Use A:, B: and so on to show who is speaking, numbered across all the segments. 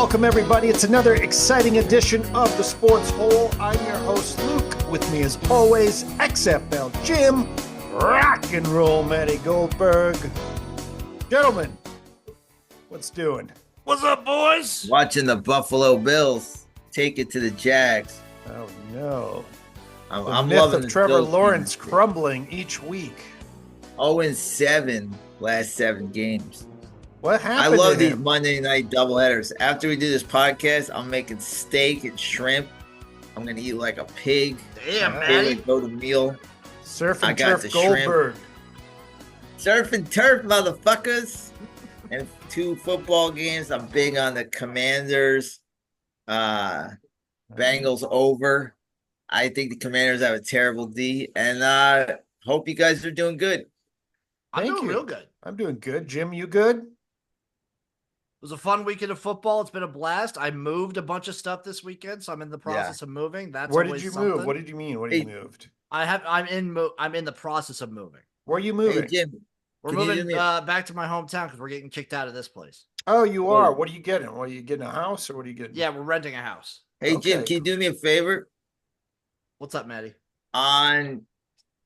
A: Welcome, everybody. It's another exciting edition of the Sports Hole. I'm your host, Luke. With me, as always, XFL Jim, rock and roll Matty Goldberg. Gentlemen, what's doing?
B: What's up, boys?
C: Watching the Buffalo Bills take it to the Jags.
A: Oh, no.
C: I'm
A: myth
C: loving
A: of
C: the
A: Trevor
C: Bills
A: Lawrence
C: team.
A: crumbling each week.
C: 0-7 last 7 games.
A: What
C: I
A: happened
C: love
A: to
C: these
A: him?
C: Monday night doubleheaders. After we do this podcast, I'm making steak and shrimp. I'm going to eat like a pig.
B: Damn,
A: Yeah.
B: Matty.
C: Go to meal.
A: Surf
C: I
A: and
C: got
A: Turf
C: the shrimp.
A: Goldberg.
C: Surf and turf, motherfuckers. And 2 football games. I'm big on the Commanders. Bengals over. I think the Commanders have a terrible D. And hope you guys are doing good.
B: I'm
A: Thank
B: doing
A: you.
B: real good. It
A: I'm doing good. Jim, you good?
B: was a fun weekend of football. It's been a blast. I moved a bunch of stuff this weekend, so I'm in the process of moving. That's
A: Where did
B: always
A: you
B: something.
A: move? What did you mean? What did you moved?
B: I'm in the process of moving.
A: Where are you
C: Hey,
A: moving?
C: Jim.
B: We're
C: Can you do
B: moving
C: me
B: back to my hometown because we're getting kicked out of this place.
A: Oh, you are. What are you getting? What are you getting? A house or what are you getting?
B: Yeah, we're renting a house.
C: Hey, Jim,
A: Okay.
C: can you do me a favor?
B: What's up, Maddie?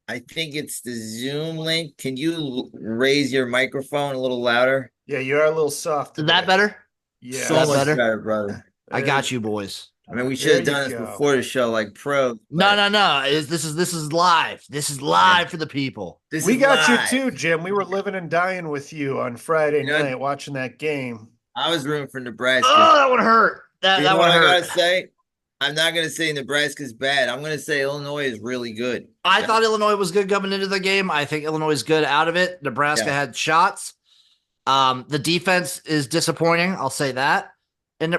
C: I think it's the Zoom link. Can you raise your microphone a little louder?
A: Yeah, you are a little soft.
B: Is that
A: today.
B: better?
A: Yeah.
C: So
B: That's
C: much
B: better?
C: better, brother.
B: I got you, boys.
C: I mean, we
A: There
C: should have done
A: you
C: this
A: go.
C: before the show, like pro.
B: No. This is live. This is live for the people.
C: This
A: We
C: is
A: got
C: live.
A: you too, Jim. We were living and dying with you on Friday
C: You know-
A: night watching that game.
C: I was rooting for Nebraska.
B: Oh, that would hurt. That
C: You know
B: would
C: what I
B: hurt.
C: gotta say? I'm not gonna say Nebraska's bad. I'm gonna say Illinois is really good.
B: I thought Illinois was good coming into the game. I think Illinois is good out of it. Nebraska
C: Yeah.
B: had shots. The defense is disappointing. I'll say that.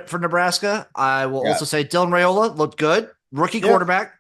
B: For Nebraska, I will
C: Yeah.
B: also say Dylan Raiola looked good. Rookie
A: Yeah.
B: quarterback,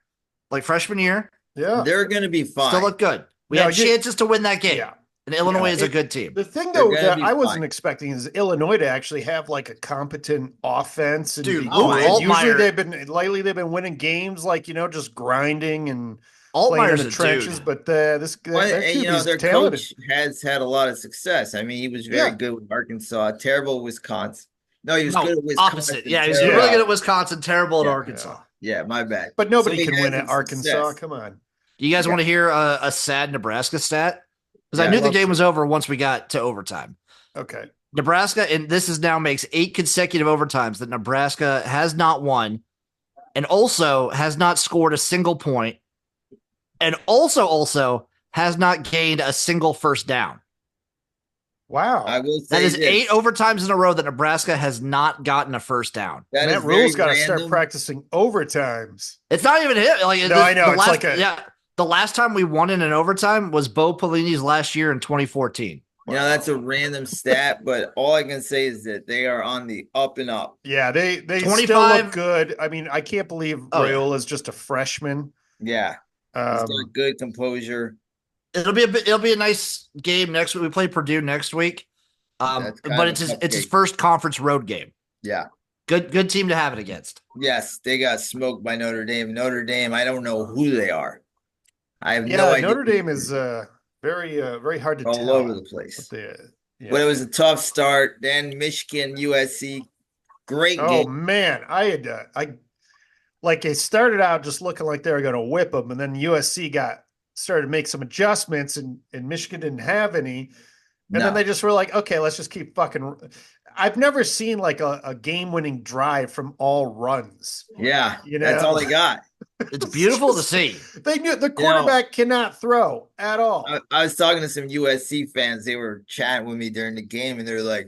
B: like freshman year,
A: Yeah.
C: They're gonna be fine.
B: still looked good. We
A: No,
B: had chances to win that game.
A: Yeah.
B: And Illinois
A: Yeah.
B: is a good team.
A: The thing
C: They're
A: though
C: gonna
A: that
C: be
A: I wasn't
C: fine.
A: expecting is Illinois to actually have like a competent offense and
B: Dude,
A: be
C: oh,
A: good. Usually
B: Altmaier-
A: they've been winning games like just grinding and playing in
B: Altmaier's
A: the
B: a
A: trenches,
B: dude.
A: but
C: Well,
A: their
C: and,
A: QB's
C: their
A: talented.
C: coach has had a lot of success. I mean, he was very
A: Yeah.
C: good with Arkansas, terrible with Wisconsin. No, he was good at Wisconsin.
B: opposite. Yeah, he's
C: terrible-
B: really good at Wisconsin, terrible at
C: Yeah.
B: Arkansas.
C: Yeah, my bad.
A: But nobody
C: So he
A: can
C: had
A: win
C: some
A: at Arkansas.
C: success.
A: Come on.
B: Do you guys
C: Yeah.
B: want to hear a sad Nebraska stat? Because
C: Yeah,
B: I knew
C: I'd
B: the
A: love
B: game
A: to.
B: was over once we got to overtime.
A: Okay.
B: Nebraska, and this is now makes 8 consecutive overtimes that Nebraska has not won and also has not scored a single point and also has not gained a single first down.
A: Wow.
C: I will say
B: That is
C: this.
B: 8 overtimes in a row that Nebraska has not gotten a first down.
C: That
A: Matt
C: is very
A: Rule's got to start
C: random.
A: practicing overtimes.
B: It's not even hit. Like
A: No, I know.
B: The
A: It's
B: last,
A: like
B: the last time we won in an overtime was Bo Pelini's last year in 2014.
C: That's a random stat, but all I can say is that they are on the up and up.
A: Yeah, they still
B: 25
A: look good. I mean, I can't believe
B: Oh, yeah.
A: Rayola's just a freshman.
C: Yeah, he's got good composure.
B: It'll be a nice game next week. We play Purdue next week.
C: That's kind
B: But
C: of a tough
B: it's his
C: game.
B: first conference road game.
C: Yeah.
B: Good team to have it against.
C: Yes, they got smoked by Notre Dame. Notre Dame, I don't know who they are. I have no idea.
A: Notre Dame is very hard to
C: all
A: tell.
C: over the place. But it was a tough start. Then Michigan, USC, great
A: Oh
C: game.
A: man, it started out just looking like they were going to whip them, and then USC started to make some adjustments, and Michigan didn't have any, and then
C: No.
A: they just were like, okay, let's just keep fucking. I've never seen like a game-winning drive from all runs.
C: Yeah,
A: You
C: that's
A: know?
C: all they got.
B: It's beautiful to see.
A: They knew the quarterback cannot throw at all.
C: I was talking to some USC fans. They were chatting with me during the game, and they're like,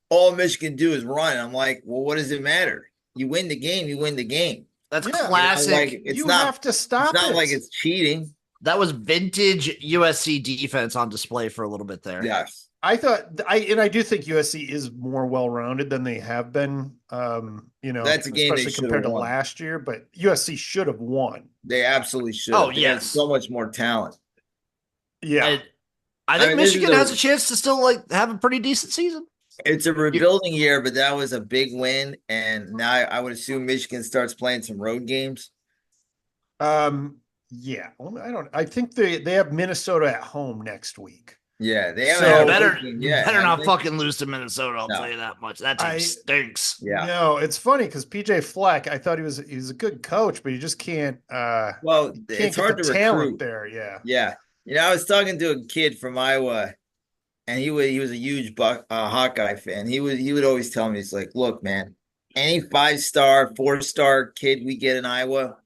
C: all Michigan do is run. I'm like, well, what does it matter? You win the game, you win the game.
B: That's
A: Yeah.
B: classic.
C: Like, it's
A: you
C: not,
A: have to stop
C: it's not
A: it.
C: like it's cheating.
B: That was vintage USC defense on display for a little bit there.
C: Yes.
A: I do think USC is more well-rounded than they have been.
C: That's a game they
A: especially
C: should
A: compared
C: have
A: to
C: won.
A: last year. But USC should have won.
C: They absolutely should.
B: Oh,
C: They have
B: yes.
C: so much more talent.
A: Yeah,
B: I think
C: mean, this is
B: Michigan
C: a-
B: has a chance to still have a pretty decent season.
C: It's a rebuilding year, but that was a big win. And now I would assume Michigan starts playing some road games.
A: yeah. Well, I think they have Minnesota at home next week.
C: Yeah, they haven't
A: So
C: had a
B: better
C: road game yet,
B: better
C: have
B: not
C: they?
B: fucking lose to Minnesota. I'll tell
C: No.
B: you that much. That team
A: I
B: stinks.
C: Yeah.
A: no, it's funny because PJ Fleck, I thought he's a good coach, but you just
C: Well,
A: can't
C: it's
A: get the
C: hard to
A: talent
C: recruit.
A: there. Yeah.
C: Yeah. I was talking to a kid from Iowa, and he was a huge Hawkeye fan. He would always tell me, it's like, look, man, any 5-star, 4-star kid we get in Iowa,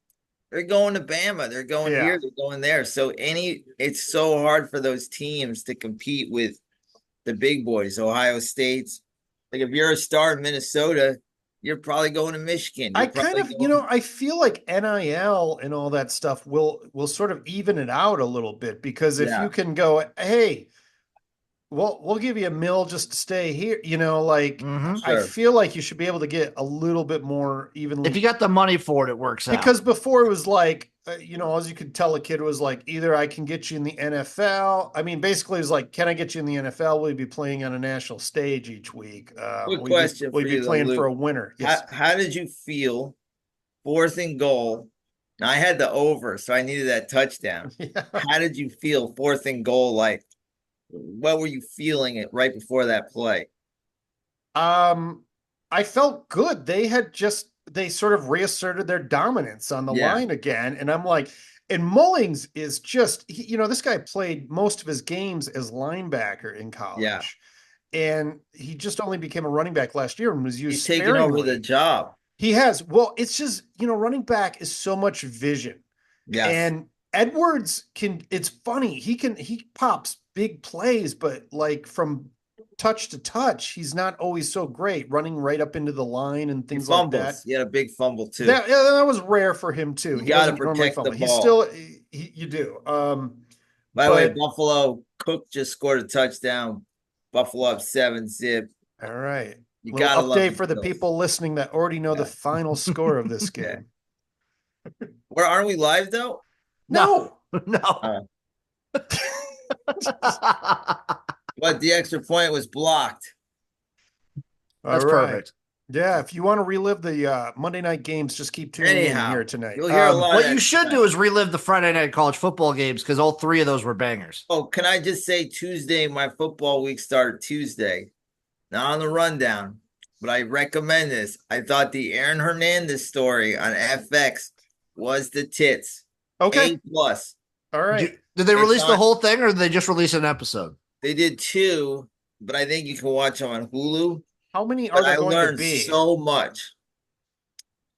C: they're going to Bama. They're going
A: Yeah.
C: here. They're going there. So it's so hard for those teams to compete with the big boys, Ohio State's. Like if you're a star in Minnesota, you're probably going to Michigan.
A: I
C: You're
A: kind
C: probably
A: of,
C: going.
A: I feel like NIL and all that stuff will sort of even it out a little bit because if
C: Yeah,
A: you can go, hey, we'll give you a mill just to stay here, like
B: Hmm.
A: I
C: sure.
A: feel like you should be able to get a little bit more
B: If you
A: evenly
B: got the money for it, it works out.
A: because before it was like, as you could tell, a kid was like, either I can get you in the NFL. I mean, basically, it was like, can I get you in the NFL? Will you be playing on a national stage each week?
C: Quick question
A: Will
C: for
A: you be
C: you though,
A: playing for
C: Luke.
A: a winner?
C: How
A: Yes.
C: how did you feel fourth and goal? Now I had the over, so I needed that touchdown.
A: Yeah.
C: How did you feel fourth and goal? Like, what were you feeling it right before that play?
A: Um, I felt good. They sort of reasserted their dominance on the
C: Yeah,
A: line again. And I'm like, and Mullings is just, this guy played most of his games as linebacker in
C: yeah.
A: college. And he just only became a running back last year and was
C: He's
A: used
C: taking over the
A: sparingly.
C: job.
A: He has. Well, it's just, running back is so much vision.
C: Yes.
A: And Edwards it's funny. He pops big plays, but like from touch to touch, he's not always so great running right up into the line and
C: He
A: things like that.
C: fumbles. He had a big fumble too.
A: That was rare for him too.
C: You
A: He
C: got to
A: doesn't normally
C: protect the
A: fumble. He's
C: ball.
A: still, you do.
C: By the way,
A: But
C: Buffalo Cook just scored a touchdown. Buffalo up 7-zip.
A: all right.
C: You
A: Little
C: got to love
A: update
C: the
A: for the
C: Bills.
A: people listening that already know the
C: Yeah.
A: final score of this
C: Yeah.
A: game.
C: Where aren't we live though?
B: No,
A: No.
B: no.
C: Uh, but the extra point was blocked.
A: All
B: That's
A: right.
B: perfect.
A: Yeah, if you want to relive the Monday night games, just keep tuning in
C: Anyhow,
A: here tonight.
C: you'll hear a lot of
B: What
C: that
B: you should
C: tonight.
B: do is relive the Friday night college football games because all three of those were bangers.
C: Oh, can I just say Tuesday, my football week started Tuesday. Not on the rundown, but I recommend this. I thought the Aaron Hernandez story on FX was the tits.
A: Okay.
C: A plus.
A: All right.
B: Did they
C: It's
B: release the
C: on-
B: whole thing or did they just release an episode?
C: They did 2, but I think you can watch them on Hulu.
A: How many are
C: But
A: there
C: I
A: going to
C: learned
A: be?
C: so much.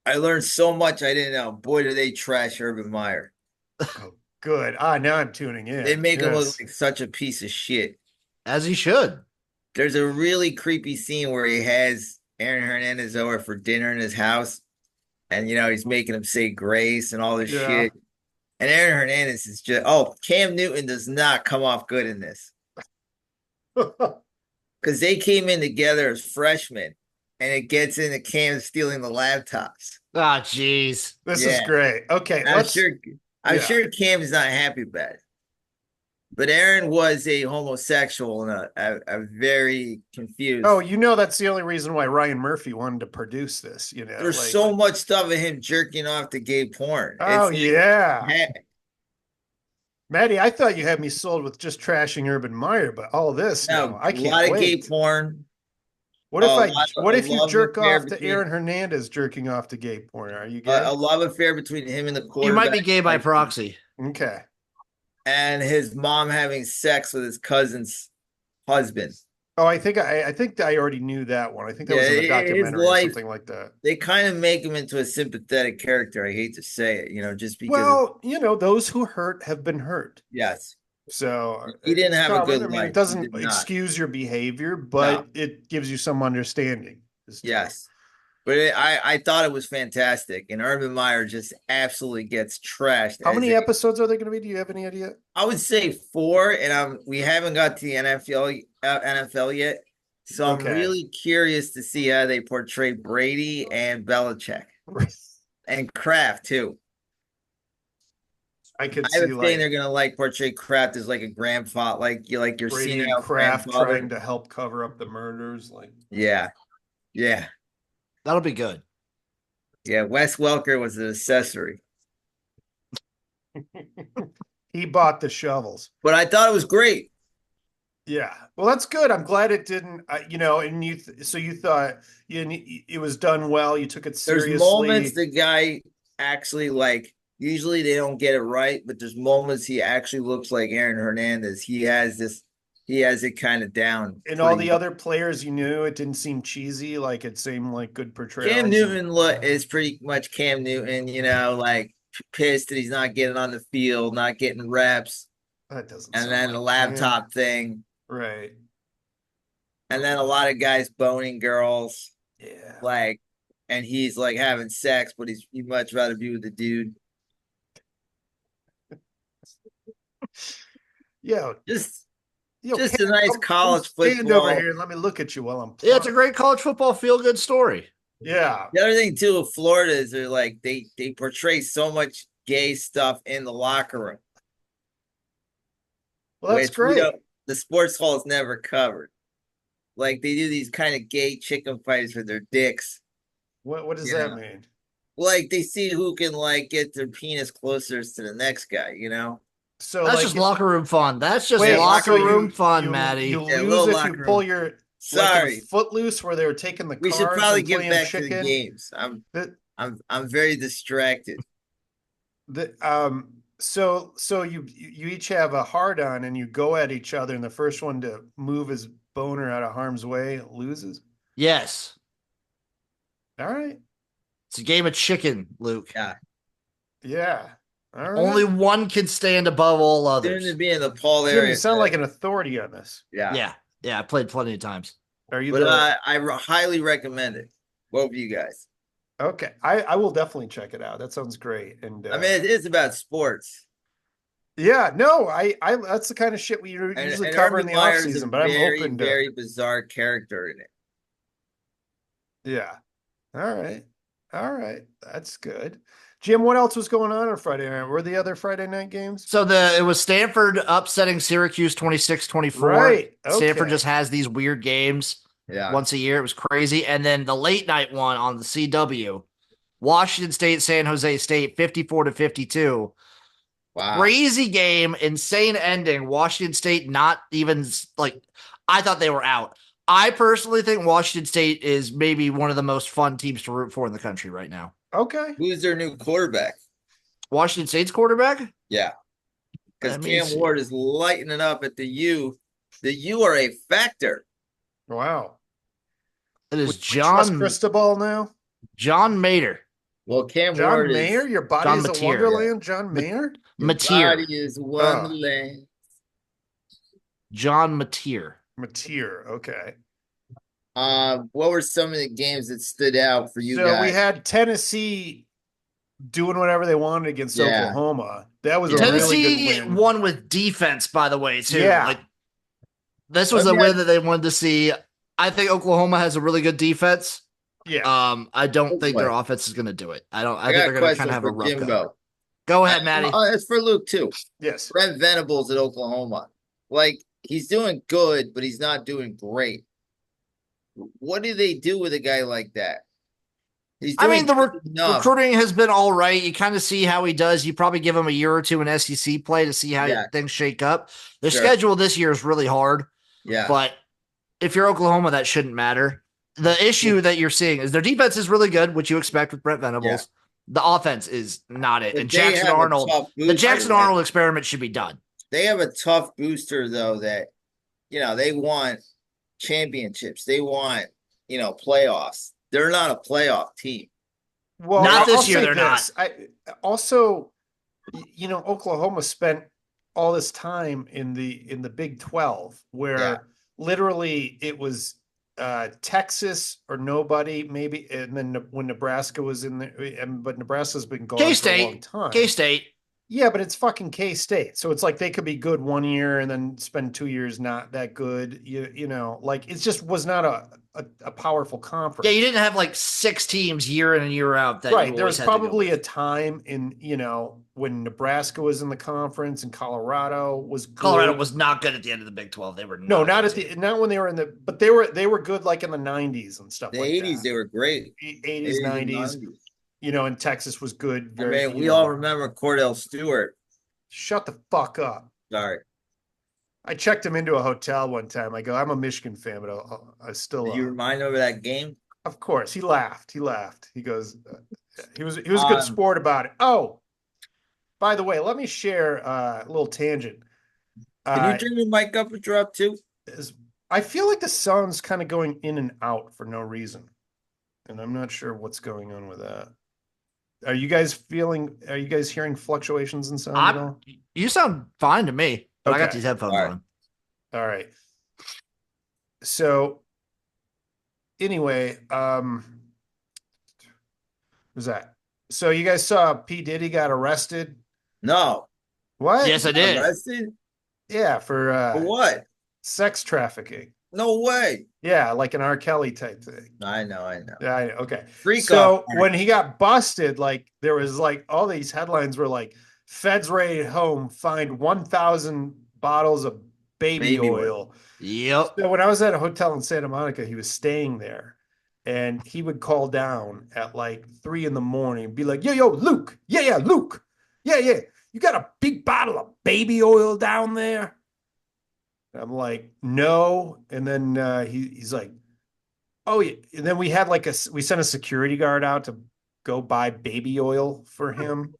C: I learned so much I didn't know. Boy, do they trash Urban Meyer.
A: Oh, good. Now I'm tuning in.
C: They make him look
A: Yes.
C: like such a piece of shit.
B: As he should.
C: There's a really creepy scene where he has Aaron Hernandez over for dinner in his house, and he's making him say grace and all this
A: Yeah.
C: shit. And Aaron Hernandez is just Cam Newton does not come off good in this because they came in together as freshmen, and it gets into Cam stealing the laptops.
B: Ah, jeez.
A: This is
C: Yeah.
A: great. Okay,
C: I'm sure
A: yeah.
C: Cam is not happy about it. But Aaron was a homosexual and a very confused.
A: Oh, that's the only reason why Ryan Murphy wanted to produce this.
C: There's so much stuff of him jerking off to gay porn.
A: Oh,
C: It's
A: yeah. Maddie, I thought you had me sold with just trashing Urban Meyer, but all this now, I
C: a
A: can't
C: lot of
A: wait.
C: gay porn.
A: What if
C: a
A: you
C: love
A: jerk
C: affair
A: off to
C: between-
A: Aaron Hernandez jerking off to gay porn? Are you gay?
C: A love affair between him and the quarterback.
B: You might be gay by proxy.
A: Okay.
C: And his mom having sex with his cousin's husband.
A: Oh, I think I already knew that one. I think that was in a
C: his
A: documentary or
C: life-
A: something like that.
C: They kind of make him into a sympathetic character. I hate to say it, just because.
A: Well, those who hurt have been hurt.
C: Yes.
A: So
C: He didn't
A: it's
C: have a
A: common.
C: good
A: I mean,
C: life.
A: it
C: He
A: doesn't
C: did not.
A: excuse your behavior, but it gives you some understanding.
C: Yes. But I thought it was fantastic. And Urban Meyer just absolutely gets trashed.
A: How many episodes are there going to be? Do you have any idea?
C: I would say 4, and we haven't got to the NFL yet. So I'm
A: Okay.
C: really curious to see how they portray Brady and Belichick and Kraft too.
A: I could
C: I have
A: see
C: a feeling they're gonna portray Kraft as like a grandfather, like your
A: Brady
C: senile
A: and Kraft
C: grandfather.
A: trying to help cover up the murders.
C: Yeah.
B: That'll be good.
C: Yeah. Wes Welker was an accessory,
A: He bought the shovels.
C: but I thought it was great.
A: Yeah. Well, that's good. I'm glad it didn't, and so you thought it was done well. You took it
C: There's moments
A: seriously.
C: the guy actually like. Usually they don't get it right, but there's moments he actually looks like Aaron Hernandez. He has it kind of down
A: And all
C: pretty
A: the
C: well.
A: other players you knew, it didn't seem cheesy. Like it seemed like good
C: Cam
A: portrayals. And
C: Newton is pretty much Cam Newton, like pissed that he's not getting on the field, not getting reps,
A: that doesn't
C: and
A: sound
C: then the
A: like Cam.
C: laptop thing,
A: Right.
C: and then a lot of guys boning girls,
A: Yeah.
C: like, and he's like having sex, but he'd much rather be with the dude.
A: Yeah.
C: Just
A: Cam,
C: just a nice
A: come
C: college
A: stand over
C: football.
A: here and let me look at you while I'm
B: Yeah, it's
A: playing.
B: a great college football feel good story.
A: Yeah.
C: The other thing too with Florida is they're like they portray so much gay stuff in the locker room,
A: Well, that's
C: which we
A: great.
C: don't. The sports hall is never covered. Like they do these kind of gay chicken fights with their dicks.
A: What does
C: You
A: that
C: know,
A: mean?
C: like they see who can like get their penis closer to the next guy.
A: So
B: That's
A: like
B: just locker room fun. That's just
A: wait, so
B: locker
C: locker
B: room
C: room.
B: fun,
A: you
B: Maddie.
C: Yeah,
A: lose
C: little
A: if you
C: locker
A: pull
C: room.
A: your like in
C: Sorry,
A: Footloose where they were taking the
C: we should
A: cars
C: probably
A: and
C: get
A: playing
C: back to the
A: chicken.
C: games.
A: That
C: I'm very distracted.
A: so you each have a hard on and you go at each other and the first one to move his boner out of harm's way loses.
B: Yes.
A: All right.
B: It's a game of chicken, Luke.
C: Yeah,
A: Yeah. All
B: Only
A: right.
B: one can stand above all
C: soon to
B: others.
C: be in the Paul
A: Jim, you
C: area.
A: sound like an authority on this.
C: Yeah,
B: Yeah. Yeah, I played plenty of times.
A: Are you
C: but
A: the
C: highly recommend it. Both of you guys.
A: okay? I will definitely check it out. That sounds great. And
C: I mean, it is about sports.
A: yeah, no, I that's the kind of shit we usually
C: And
A: cover in
C: Urban
A: the off
C: Meyer is a
A: season, but I'm
C: very,
A: open to
C: very bizarre character in it.
A: yeah. All right. All right. That's good. Jim, what else was going on Friday night? Were the other Friday night games?
B: So it was Stanford upsetting Syracuse 26-24.
A: Right.
B: Stanford
A: Okay.
B: just has these weird games
C: Yeah.
B: once a year. It was crazy. And then the late night one on the CW, Washington State, San Jose State, 54-52.
C: Wow.
B: Crazy game, insane ending. Washington State not even like I thought they were out. I personally think Washington State is maybe one of the most fun teams to root for in the country right now.
A: Okay.
C: Who's their new quarterback?
B: Washington State's quarterback?
C: Yeah. Because
B: Let me
C: Cam
B: see.
C: Ward is lighting it up at the U. The U are a factor.
A: Wow.
B: It is
A: We trust
B: John
A: Cristobal now.
B: Mater.
C: Well, Cam
A: John
C: Ward
A: Mayer,
C: is
A: your body
B: John
A: is a
B: Mateer.
A: wonderland. John Mayer.
C: your
B: Mateer.
C: body is wonderland.
B: John Mateer.
A: Mateer. Okay.
C: What were some of the games that stood out for you
A: So
C: guys?
A: we had Tennessee doing whatever they wanted against
C: Yeah.
A: Oklahoma. That was a
B: Tennessee
A: really good win.
B: won with defense, by the way, too.
A: Yeah.
B: Like this was
C: Let
B: a
C: me
B: win
C: ask-
B: that they wanted to see. I think Oklahoma has a really good defense.
A: Yeah.
B: I don't think their
C: Anyway.
B: offense is going to do it. I think
C: I got
B: they're
C: a
B: going to
C: question
B: kind of have a
C: for
B: rough go.
C: Jimbo.
B: Go ahead, Maddie.
C: It's for Luke too.
A: Yes.
C: Brent Venables at Oklahoma. Like he's doing good, but he's not doing great. What do they do with a guy like that? He's
B: I
C: doing
B: mean, the
C: good enough.
B: recruiting has been all right. You kind of see how he does. You probably give him a year or two in SEC play to see how
C: Yeah.
B: things shake up. The
C: Sure.
B: schedule this year is really hard,
C: Yeah.
B: but if you're Oklahoma, that shouldn't matter. The issue that you're seeing is their defense is really good, which you expect with Brent Venables.
C: Yeah.
B: The offense is not it.
C: But
B: And
C: they
B: Jackson
C: have a
B: Arnold,
C: tough
B: the
C: booster,
B: Jackson
C: right?
B: Arnold experiment should be done.
C: They have a tough booster though that they want championships. They want, playoffs. They're not a playoff team.
A: Well,
B: Not this
A: I'll
B: year,
A: say
B: they're
A: this. I also, Oklahoma spent all this time in the Big 12 where
C: Yeah.
A: literally it was Texas or nobody maybe, and then when Nebraska was in there, but Nebraska's been gone for a long
B: K-State,
A: time.
B: K-State.
A: Yeah, but it's fucking K-State. So it's like they could be good 1 year and then spend 2 years not that good. Like it just was not a powerful conference.
B: Yeah, you didn't have like 6 teams year in and year out that
A: right.
B: you
A: There was
B: always had to go
A: probably
B: with.
A: a time in, when Nebraska was in the conference and Colorado was good.
B: Colorado was not good at the end of the Big 12. They were
A: not when they were but they were good like in the 90s and stuff
C: The
A: like
C: 80s,
A: that.
C: they were great.
A: 80s, 90s. And Texas was good.
C: We all remember Cordell Stewart.
A: Shut the fuck up.
C: Sorry.
A: I checked him into a hotel one time. I go, I'm a Michigan fan, but I still.
C: Did you remind him of that game?
A: Of course, he laughed. He goes, he was a good sport about it. Oh, by the way, let me share a little tangent.
C: Can you turn your mic up or drop too?
A: I feel like the sound's kind of going in and out for no reason, and I'm not sure what's going on with that. Are you guys hearing fluctuations in sound at all?
B: You sound fine to me, but I got these headphones on.
A: All right. So anyway, was that? So you guys saw P. Diddy got arrested?
C: No.
B: What? Yes, I did.
C: Arrested?
A: Yeah, for
C: what?
A: Sex trafficking.
C: No way.
A: Yeah, like an R. Kelly type thing.
C: I know.
A: Yeah, okay.
C: Freak
A: so
C: off.
A: When he got busted, like there was like all these headlines were like, "Feds raid home, find 1,000 bottles of baby oil."
B: Yep.
A: So when I was at a hotel in Santa Monica, he was staying there, and he would call down at like 3 a.m. and be like, "Yo, Luke, yeah, Luke, yeah, you got a big bottle of baby oil down there?" I'm like, "No," and then he's like, "Oh yeah," and then we sent a security guard out to go buy baby oil for him.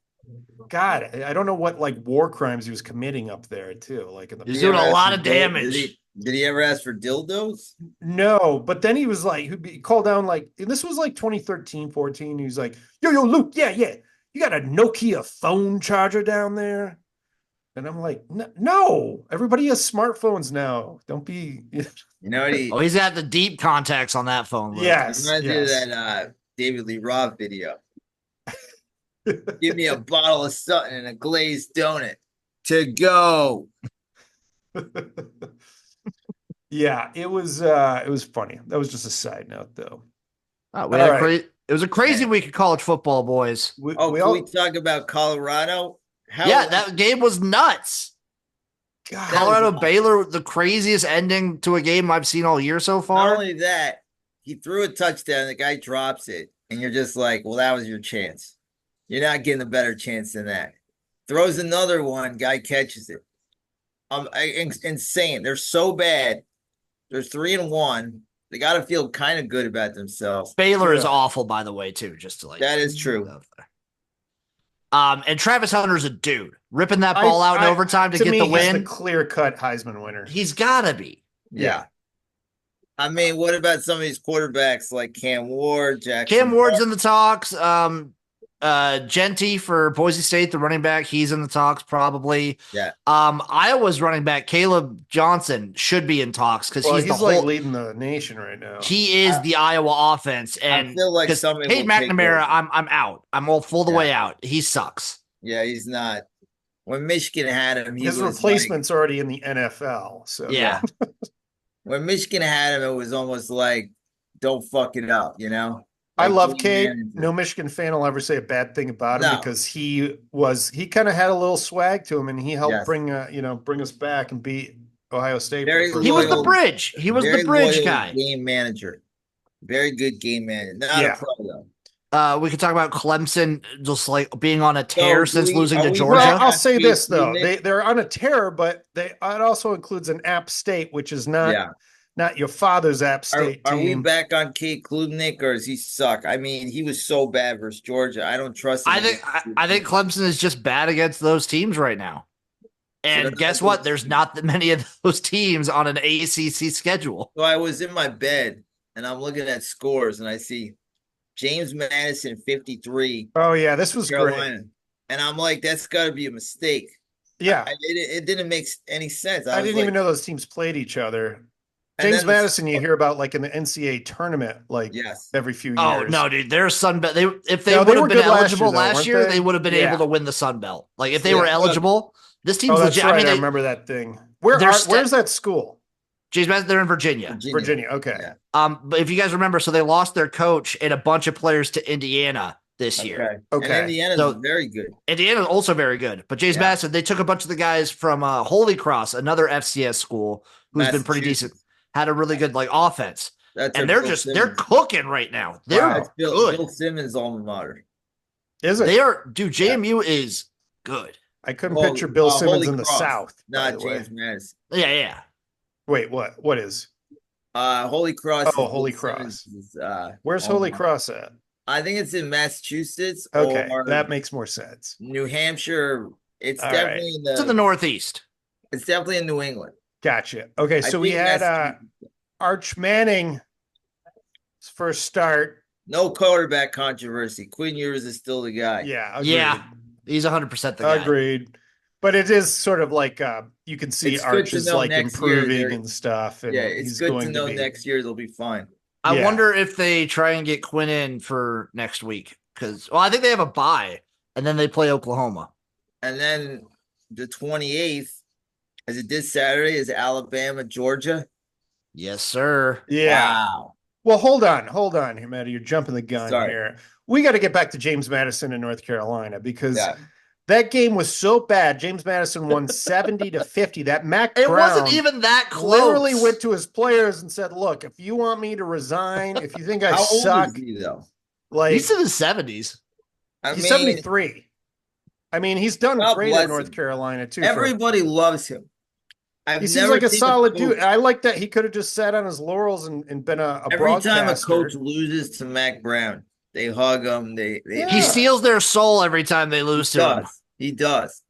A: God, I don't know what like war crimes he was committing up there too. Like
B: he's doing a lot of damage.
C: Did he ever ask for dildos?
A: No, but then he was like, he called down like, and this was like 2013, 14. He was like, yo, Luke, yeah, you got a Nokia phone charger down there? And I'm like, no, everybody has smartphones now. Don't be.
C: You know what
B: he's got the deep contacts on that phone.
A: Luke. Yes.
C: I'm gonna do that David Lee Roth video. Give me a bottle of something and a glazed donut to go.
A: Yeah, it was funny. That was just a side note, though.
B: It was a crazy week of college football, boys.
C: We talk about Colorado?
B: That game was nuts. God, Colorado Baylor, the craziest ending to a game I've seen all year so far.
C: Not only that, he threw a touchdown, the guy drops it, and you're just like, well, that was your chance. You're not getting a better chance than that. Throws another one, guy catches it. Insane. They're so bad. They're 3-1. They got to feel kind of good about themselves.
B: Baylor is awful, by the way, too. Just to
C: that is true.
B: And Travis Hunter's a dude, ripping that ball out in overtime to get the win.
A: He's the clear-cut Heisman winner.
B: He's gotta be.
C: Yeah. I mean, what about some of these quarterbacks like Cam Ward, Jackson?
B: Cam Ward's in the talks. Genty for Boise State, the running back, he's in the talks probably.
C: Yeah.
B: Iowa's running back Caleb Johnson should be in talks because he's
A: like leading the nation right now.
B: He is the Iowa offense, and
C: I feel like
B: Cade McNamara, I'm out. I'm all full the way out. He sucks.
C: Yeah, he's not. When Michigan had him,
A: his replacement's already in the NFL. So
B: yeah.
C: When Michigan had him, it was almost like, don't fuck it up, you know?
A: I love Cade. No Michigan fan will ever say a bad thing about him because he kind of had a little swag to him, and he helped bring us back and beat Ohio State.
B: He was the bridge. He was the bridge guy.
C: Game manager. Very good game manager. Not a pro though.
B: We could talk about Clemson just like being on a tear since losing to Georgia.
A: Well, I'll say this though. They're on a tear, but it also includes an App State, which is not your father's App State team.
C: Are we back on Kate Klubnik, or does he suck? I mean, he was so bad versus Georgia. I don't trust him.
B: I think Clemson is just bad against those teams right now. And guess what? There's not that many of those teams on an ACC schedule.
C: So I was in my bed, and I'm looking at scores, and I see James Madison 53.
A: Oh, yeah, this was Carolina.
C: Great. And I'm like, that's got to be a mistake.
A: Yeah.
C: It didn't make any sense.
A: I didn't even know those teams played each other. James Madison, you hear about like in the NCAA tournament, like every few years.
B: Oh no, dude, they're Sun Belt. If they would have been eligible last year, they would have been able to win the Sun Belt. Like if they were eligible, this team's legit.
A: Right. I remember that thing. Where's that school?
B: James Madison, they're in Virginia.
A: Virginia, okay.
B: Yeah. But if you guys remember, so they lost their coach and a bunch of players to Indiana this year.
C: Okay. And Indiana's very good.
B: Indiana's also very good. But James Madison, they took a bunch of the guys from Holy Cross, another FCS school, who's been pretty decent. Had a really good offense, and they're cooking right now. They're good.
C: Bill Simmons' alma mater.
A: Is it?
B: They are, dude. JMU is good.
A: I couldn't picture Bill Simmons
C: Holy
A: in the
C: Cross,
A: South, by
C: not
A: the way.
C: James Madison.
B: Yeah.
A: Wait, what? What is?
C: Holy Cross.
A: Oh,
C: is
A: Holy
C: Bill
A: Cross.
C: Simmons'
A: Where's Holy Cross at?
C: I think it's in Massachusetts
A: Okay,
C: or
A: that makes more sense.
C: New Hampshire. It's
A: All
C: definitely
A: right.
C: in
B: It's in the Northeast.
C: It's definitely in New England.
A: Gotcha. Okay,
C: I
A: so we
C: think
A: had
C: Massachusetts.
A: Arch Manning's first start.
C: No quarterback controversy. Quinn Ewers is still the guy.
A: Yeah, agreed.
B: Yeah, he's 100% the guy.
A: Agreed. But it is sort of like you can see
C: It's good
A: Arch
C: to
A: is
C: know
A: like
C: next year
A: improving
C: they're-
A: and stuff, and
C: Yeah, it's
A: he's
C: good to
A: going
C: know
A: be.
C: next year they'll be fine.
B: I
A: Yeah.
B: wonder if they try and get Quinn in for next week because, I think they have a bye and then they play Oklahoma.
C: And then the 28th, as it did Saturday, is Alabama, Georgia.
B: Yes, sir.
A: Yeah.
C: Wow.
A: Well, hold on here, Matty. You're jumping the gun
C: Sorry.
A: here. We got to get back to James Madison in North Carolina because
C: Yeah.
A: that game was so bad. James Madison won 70-50. That Mac
B: It
A: Brown
B: wasn't even that close.
A: literally went to his players and said, "Look, if you want me to resign, if you think I
C: How
A: suck,
C: old is he though?
A: like
B: He's in his 70s.
A: he's 73. I mean, he's done
C: God
A: great
C: bless
A: at North
C: him.
A: Carolina too.
C: Everybody loves him.
A: He seems like a solid dude. I like that he could have just sat on his laurels and been a
C: Every
A: broadcaster.
C: time a coach loses to Mac Brown, they hug him.
A: Yeah.
B: He steals their soul every time they lose to him.
C: He does.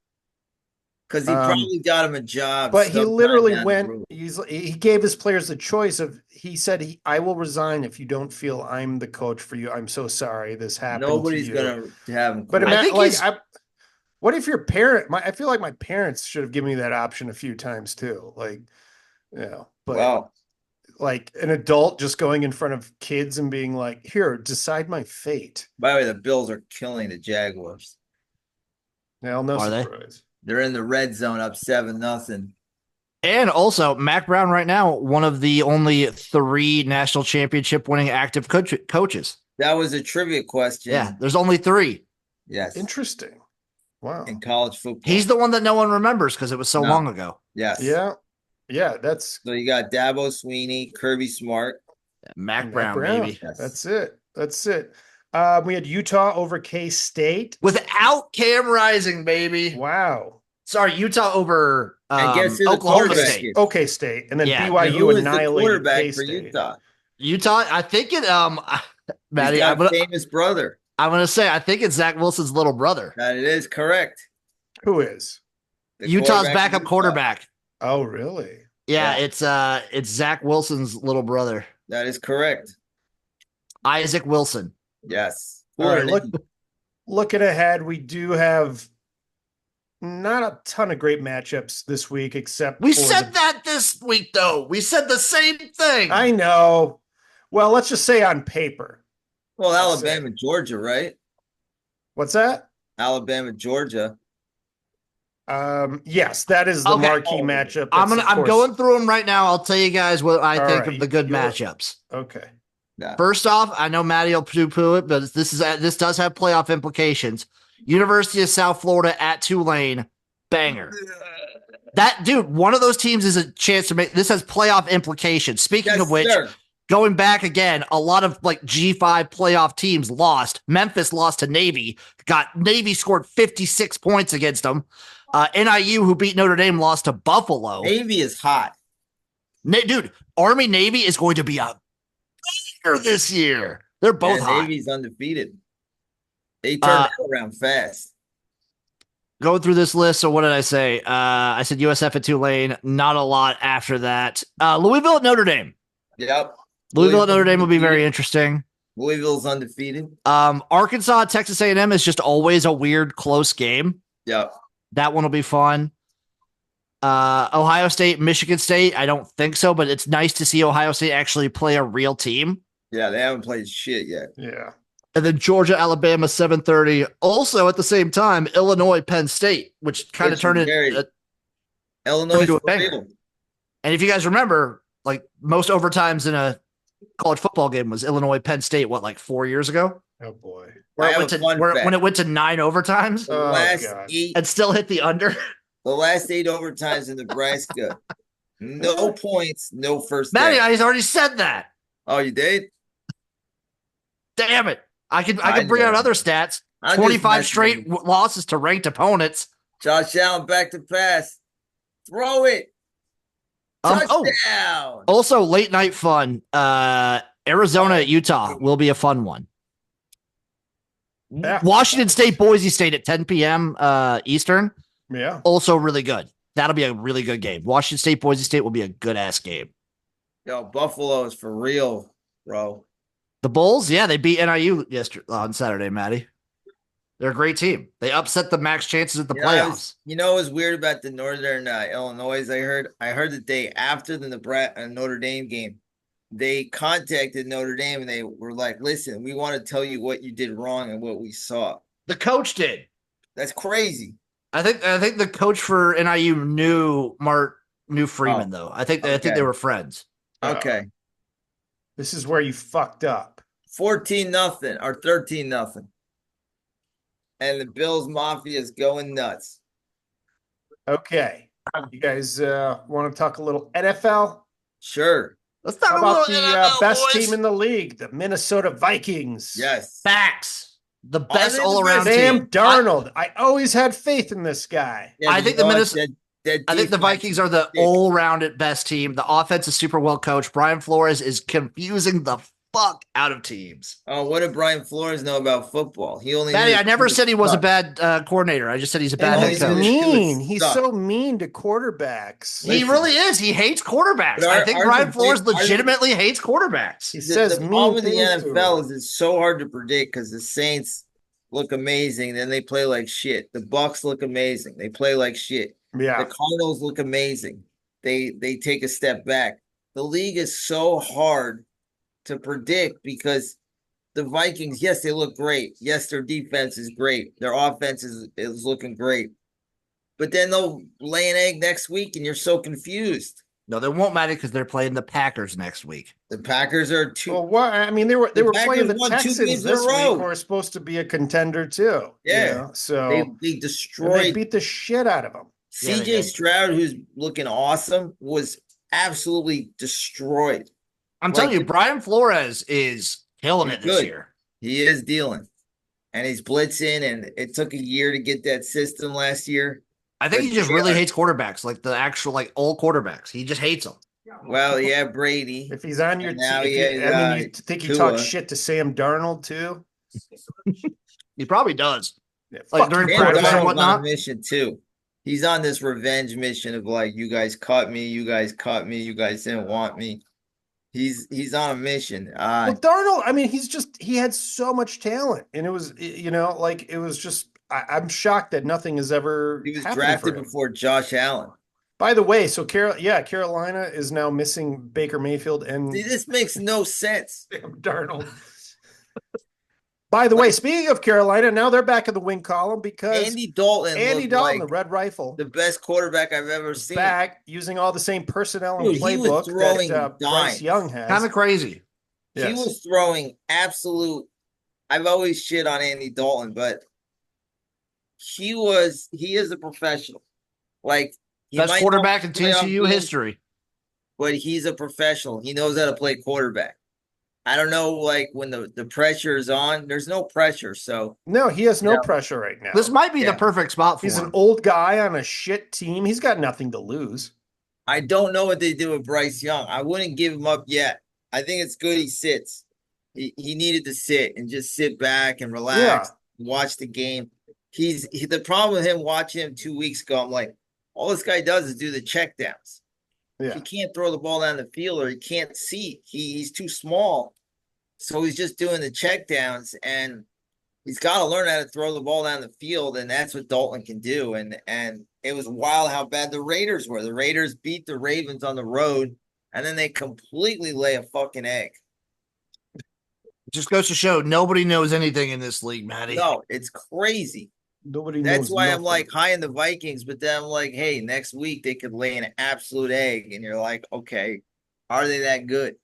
C: Because he probably got him a job.
A: But he
C: sometime
A: literally
C: down the
A: went.
C: road.
A: He gave his players the choice of. He said, "I will resign if you don't feel I'm the coach for you. I'm so sorry this happened.
C: Nobody's
A: to you."
C: gonna have him.
A: But
C: quit.
B: I think
A: like,
B: he's-
A: what if your parent? I feel like my parents should have given me that option a few times too. Like, but
C: Well,
A: like an adult just going in front of kids and being like, "Here, decide my fate."
C: by the way, the Bills are killing the Jaguars.
A: Now, no
B: Are they?
A: surprise.
C: They're in the red zone, up 7-0.
B: And also, Mac Brown right now, one of the only 3 national championship winning active coaches.
C: That was a trivia question.
B: Yeah, there's only 3.
C: Yes.
A: Interesting. Wow.
C: In college football.
B: He's the one that no one remembers because it was so long ago.
C: Yes.
A: Yeah. That's
C: So you got Dabo Sweeney, Kirby Smart.
B: Mac Brown, baby.
C: Yes.
A: That's it. We had Utah over K-State.
B: Without Cam Rising, baby.
A: Wow.
B: Sorry, Utah over
C: And guess who the
B: Oklahoma
C: quarterback
B: State.
C: is?
A: Okay, State, and then
B: Yeah.
C: Who
A: BYU
C: is the
A: annihilated
C: quarterback for
A: K-State.
C: Utah?
B: Utah, I think it Maddie,
C: He's got a famous brother.
B: I'm gonna say I think it's Zach Wilson's little brother.
C: That it is correct.
A: Who is?
C: The
B: Utah's
C: quarterback of
B: backup
C: Utah.
B: quarterback.
A: Oh, really?
B: Yeah,
C: Yeah.
B: it's Zach Wilson's little brother,
C: That is correct.
B: Isaac Wilson.
C: Yes.
A: All right, looking ahead, we do have not a ton of great matchups this week, except
B: We
A: for
B: said that this week, though. We said the same thing.
A: I know. Well, let's just say on paper.
C: Well, Alabama, Georgia, right?
A: What's that?
C: Alabama, Georgia.
A: Yes, that is the
B: Okay.
A: marquee matchup.
B: I'm
A: That's, of
B: I'm
A: course-
B: going through them right now. I'll tell you guys what I
A: All
B: think
A: right,
B: of the good
A: you're-
B: matchups.
A: Okay.
C: Yeah.
B: First off, I know Matty will poo-poo it, but this does have playoff implications. University of South Florida at Tulane, banger. That dude, one of those teams is a chance to make. This has playoff implications. Speaking of which,
C: sir.
B: going back again, a lot of like G5 playoff teams lost. Memphis lost to Navy. Navy scored 56 points against them. NIU, who beat Notre Dame, lost to Buffalo.
C: Navy is hot.
B: Dude, Army Navy is going to be a banger this year. They're both hot.
C: Navy's undefeated. They turned it around fast.
B: Going through this list, so what did I say? I said USF at Tulane. Not a lot after that. Louisville at Notre Dame.
C: Yep.
B: Louisville at Notre Dame will be very interesting.
C: Louisville's undefeated.
B: Arkansas, Texas A&M is just always a weird, close game.
C: Yep.
B: That one will be fun. Ohio State, Michigan State. I don't think so, but it's nice to see Ohio State actually play a real team.
C: Yeah, they haven't played shit yet.
A: Yeah.
B: And then Georgia, Alabama, 7:30. Also at the same time, Illinois, Penn State, which kind of turned it.
C: Illinois
B: into a
C: for
B: banger.
C: real.
B: And if you guys remember, like most overtimes in a college football game was Illinois, Penn State. What, like 4 years ago?
A: Oh boy.
B: Where
C: I
B: it
C: have
B: went
C: a
B: to
C: fun fact.
B: when it went to 9 overtimes
C: The
A: Oh,
C: last
A: God.
C: 8
B: and still hit the under.
C: The last 8 overtimes in Nebraska. No points, no first
B: Matty,
C: down.
B: I already said that.
C: Oh, you did?
B: Damn it! I could
C: I
B: bring out
C: know.
B: other stats.
C: I'm just
B: 25
C: messing
B: straight
C: with
B: losses to ranked opponents.
C: Josh Allen back to pass. Throw it. Touchdown.
B: Also late night fun. Arizona at Utah will be a fun one.
A: Yeah.
B: Washington State, Boise State at 10 p.m. Eastern.
A: Yeah.
B: Also really good. That'll be a really good game. Washington State, Boise State will be a good ass game.
C: Yo, Buffalo is for real, bro.
B: The Bulls, yeah, they beat NIU yesterday on Saturday, Maddie. They're a great team. They upset the max chances at the playoffs.
C: What was weird about the Northern Illinois? I heard that they, after the Notre Dame game, they contacted Notre Dame and they were like, "Listen, we want to tell you what you did wrong and what we saw."
B: The coach did.
C: That's crazy.
B: I think the coach for NIU knew Freeman though. I think they were friends.
C: Okay.
A: This is where you fucked up.
C: 14-0 or 13-0. And the Bills Mafia is going nuts.
A: Okay. You guys want to talk a little NFL?
C: Sure.
B: Let's talk
A: How about
B: the
A: the best
B: boys.
A: team in the league, the Minnesota Vikings?
C: Yes.
B: Facts. The best
C: they
B: all
C: the
B: around
C: best?
B: team.
A: Sam Darnold. I always had faith in this guy.
C: Yeah,
B: I
C: but
B: think
C: you
B: the
C: know what?
B: Minnesota.
C: That
B: I think the
C: defense
B: Vikings are the
C: is sick.
B: all-rounded best team. The offense is super well coached. Brian Flores is confusing the fuck out of teams.
C: Oh, what did Brian Flores know about football? He only
B: Maddie,
C: knew
B: I never
C: two
B: said he was a
C: suck.
B: bad coordinator. I just said he's a bad
C: only
B: head
A: He's
C: knew
B: coach.
C: the two
A: mean.
C: would
A: He's
C: suck.
A: so mean to quarterbacks.
B: He
C: Listen.
B: really is. He hates quarterbacks.
C: But
B: I think Brian Flores
C: are the-
B: legitimately hates quarterbacks.
A: He says
C: the
A: mean
C: problem with the
A: things to
C: NFL
A: him.
C: is it's so hard to predict because the Saints look amazing, then they play like shit. The Bucks look amazing, they play like shit.
A: Yeah.
C: The Cardinals look amazing, they take a step back. The league is so hard to predict because the Vikings, yes, they look great. Yes, their defense is great. Their offense is looking great. But then they'll lay an egg next week and you're so confused.
B: No, they won't matter because they're playing the Packers next week.
C: The Packers are two.
A: Well, what? I mean, they were
C: The
A: playing the
C: Packers won 2
A: Texans
C: games in a
A: this week,
C: row.
A: who are supposed to be a contender too.
C: Yeah.
A: You know? So
C: They
A: and they
C: destroyed
A: beat the shit out of them.
B: Yeah, they
C: CJ
B: did.
C: Stroud, who's looking awesome, was absolutely destroyed.
B: I'm
C: Like,
B: telling you, Brian Flores is killing
C: He's
B: it this
C: good.
B: year.
C: He is dealing. And he's blitzing, and it took a year to get that system last year.
B: I think
C: But
B: he just
C: they
B: really
C: are-
B: hates quarterbacks, like the actual, like old quarterbacks. He just hates them.
C: Well, yeah, Brady.
A: If he's on your
C: And
A: team,
C: now he has,
A: I mean, you think he
C: Tua.
A: talks shit to Sam Darnold too?
B: He probably does.
A: Yeah,
B: Like
A: fuck
B: during
A: you,
C: Sam
B: practice and
C: Darnold's on a
B: whatnot.
C: mission too. He's on this revenge mission of like, you guys caught me, you guys caught me, you guys didn't want me. He's on a mission.
A: Well, Darnold, I mean, he had so much talent, and it was, like it was just. I'm shocked that nothing has ever.
C: He was
A: happened
C: drafted
A: for him.
C: before Josh Allen.
A: By the way, so Carolina is now missing Baker Mayfield and
C: See, this makes no sense.
A: Sam Darnold. By the way, speaking of Carolina, now they're back in the win column because
C: Andy Dalton looked
A: Dalton,
C: like
A: the Red Rifle,
C: the best quarterback I've ever
A: is
C: seen.
A: back using all the same personnel and
C: Dude, he was
A: playbook
C: throwing
A: that Bryce
C: dimes.
A: Young has.
B: Kind of crazy.
C: He
A: Yes.
C: was throwing absolute. I've always shit on Andy Dalton, but he is a professional. Like he
B: Best
C: might
B: quarterback in
C: not play on
B: TCU
C: field,
B: history.
C: but he's a professional. He knows how to play quarterback. I don't know, like when the pressure is on, there's no pressure. So
A: No, he has no
C: Yeah.
A: pressure right now.
B: This might be
C: Yeah.
B: the perfect spot for
A: He's
B: him.
A: an old guy on a shit team. He's got nothing to lose.
C: I don't know what they do with Bryce Young. I wouldn't give him up yet. I think it's good he sits. He needed to sit and just sit back and relax, watch the game. The problem with him watching him 2 weeks ago, I'm like, all this guy does is do the check downs.
A: Yeah.
C: He can't throw the ball down the field or he can't see. He's too small. So he's just doing the check downs and he's got to learn how to throw the ball down the field. And that's what Dalton can do. And it was wild how bad the Raiders were. The Raiders beat the Ravens on the road and then they completely lay a fucking egg.
B: Just goes to show nobody knows anything in this league, Matty.
C: No, it's crazy.
A: Nobody
C: That's
A: knows.
C: why I'm
A: nothing.
C: like high in the Vikings, but then I'm like, hey, next week they could lay an absolute egg. And you're like, okay, are they that good?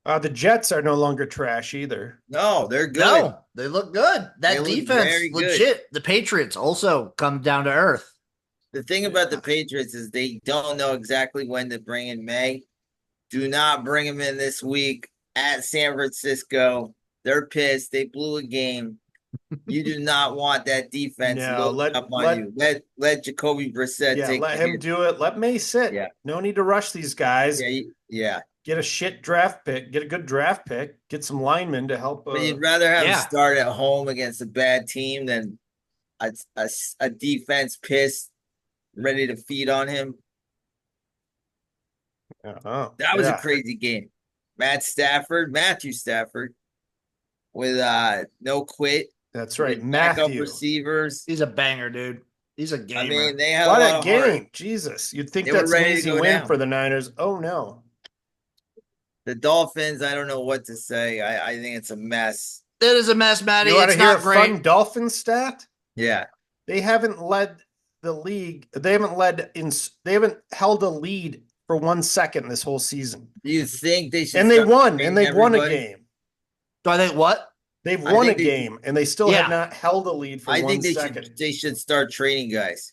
A: The Jets are no longer trash either.
C: No, they're good.
B: No, they look good.
C: They
B: That
C: look
B: defense,
C: very good.
B: legit. The Patriots also come down to earth.
C: The thing about the Patriots is they don't know exactly when to bring in May. Do not bring him in this week at San Francisco. They're pissed. They blew a game. You do not want that defense
A: No,
C: loading up on you. Let Jacoby Brissett take
A: let
C: the
A: him
C: hit.
A: do it. Let May sit.
C: Yeah.
A: No need to rush these guys.
C: Yeah.
A: Get a shit draft pick. Get a good draft pick. Get some linemen to help.
C: But you'd rather have him
B: Yeah.
C: start at home against a bad team than a defense pissed, ready to feed on him. That was a crazy game. Matthew Stafford, with no quit.
A: That's right,
C: Backup
A: Matthew.
C: receivers.
B: He's a banger, dude. He's a gamer.
C: I mean, they had
A: What
C: a lot
A: a
C: of
A: game.
C: heart.
A: Jesus. You'd think
C: They
A: that's
C: were
A: an
C: ready to
A: easy
C: go
A: win
C: down.
A: for the Niners. Oh, no.
C: The Dolphins, I don't know what to say. I think it's a mess.
B: It is a mess, Matty.
A: You want
B: It's
A: to hear
B: not
A: a
B: great.
A: fun Dolphin stat?
C: Yeah.
A: They haven't led the league. They haven't held a lead for 1 second this whole season.
C: Do you think they should?
A: And they
C: start
A: won,
C: trading
A: and they've won a
C: everybody?
A: game.
B: Do I think what?
A: They've
C: I
A: won a
C: think they-
A: game, and they still
B: Yeah.
A: have not held a lead for
C: I
A: 1
C: think
A: second.
C: they should start trading guys.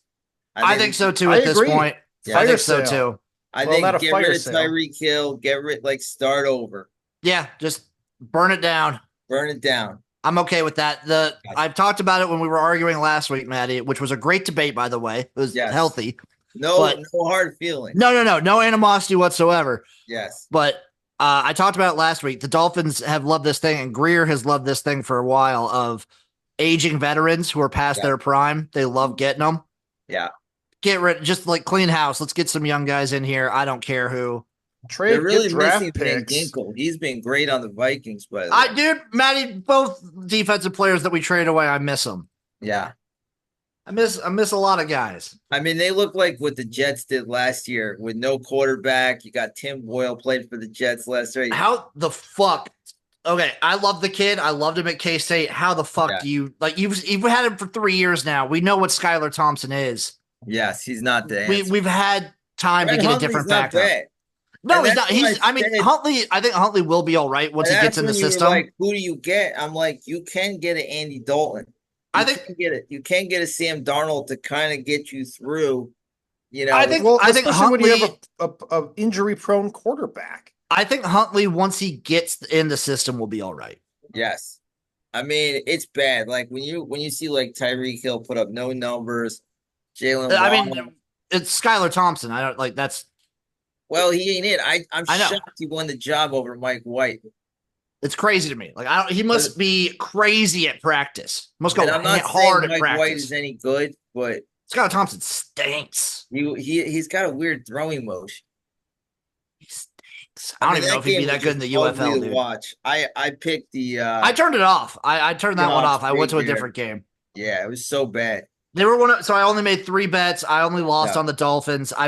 B: I think so too
A: I
B: at this
A: agree.
B: point.
C: Yeah.
B: I
A: Fire
B: think so
A: sale.
B: too.
C: I
A: Well, not a
C: think get
A: fire
C: rid of
A: sale.
C: Tyreek Hill. Start over.
B: Yeah, just burn it down.
C: Burn it down.
B: I'm okay with that. I've talked about it when we were arguing last week, Maddie, which was a great debate, by the way. It was healthy.
C: No hard feelings.
B: No animosity whatsoever.
C: Yes.
B: But I talked about it last week. The Dolphins have loved this thing, and Greer has loved this thing for a while of aging veterans who are past their prime. They love getting them.
C: Yeah.
B: Just like clean house. Let's get some young guys in here. I don't care who.
A: Trade
C: They're really
A: draft
C: missing Van
A: picks.
C: Ginkel. He's been great on the Vikings, by the way.
B: Dude, Matty, both defensive players that we traded away, I miss them.
C: Yeah.
B: I miss a lot of guys.
C: I mean, they look like what the Jets did last year with no quarterback. You got Tim Boyle played for the Jets last year.
B: How the fuck? Okay, I love the kid. I loved him at K-State. How the fuck do you like? You've had him for 3 years now. We know what Skylar Thompson is.
C: Yes, he's not the answer.
B: We've had time to get a different backup. No, he's not. Huntley. I think Huntley will be all right once he gets in the system.
C: Like, who do you get? I'm like, you can get an Andy Dalton. You can get a Sam Darnold to kind of get you through. You know,
B: I think
A: especially
B: Huntley,
A: when you have a injury-prone quarterback.
B: I think Huntley, once he gets in the system, will be all right.
C: Yes, I mean it's bad. Like when you see like Tyreek Hill put up no numbers, Jalen.
B: I mean, it's Skylar Thompson. I don't like that's.
C: Well, he ain't it. I'm shocked he won the job over Mike White.
B: It's crazy to me. Like he must be crazy at practice. Must go
C: I'm not
B: hard
C: saying
B: at
C: Mike
B: practice.
C: White is any good, but
B: Skylar Thompson stinks.
C: He's got a weird throwing motion.
B: He stinks. I don't even know if he'd be that good in the UFL, dude.
C: Watch. I picked the.
B: I turned it off. I turned that one off. I went to a different game.
C: Yeah, it was so bad.
B: They were so I only made 3 bets. I only lost on the Dolphins. I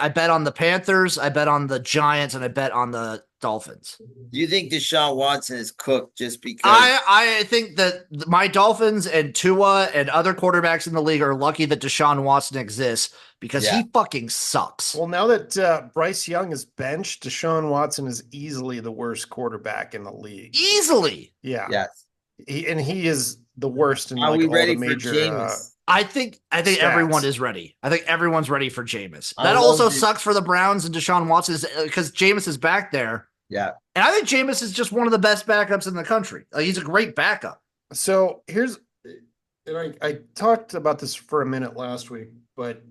B: bet on the Panthers, I bet on the Giants, and I bet on the Dolphins.
C: Do you think Deshaun Watson is cooked just because?
B: I think that my Dolphins and Tua and other quarterbacks in the league are lucky that Deshaun Watson exists because he fucking sucks.
A: Well, now that Bryce Young is benched, Deshaun Watson is easily the worst quarterback in the league.
B: Easily.
A: Yeah.
C: Yes.
A: He is the worst in
C: Are
A: like
C: we
A: all
C: ready
A: the major.
C: for Jameis?
B: I think
A: stats.
B: everyone is ready. I think everyone's ready for Jameis.
C: I
B: That
C: love
B: also
C: it.
B: sucks for the Browns and Deshaun Watson because Jameis is back there.
C: Yeah.
B: And I think Jameis is just one of the best backups in the country. Like, he's a great backup.
A: So and I talked about this for a minute last week, but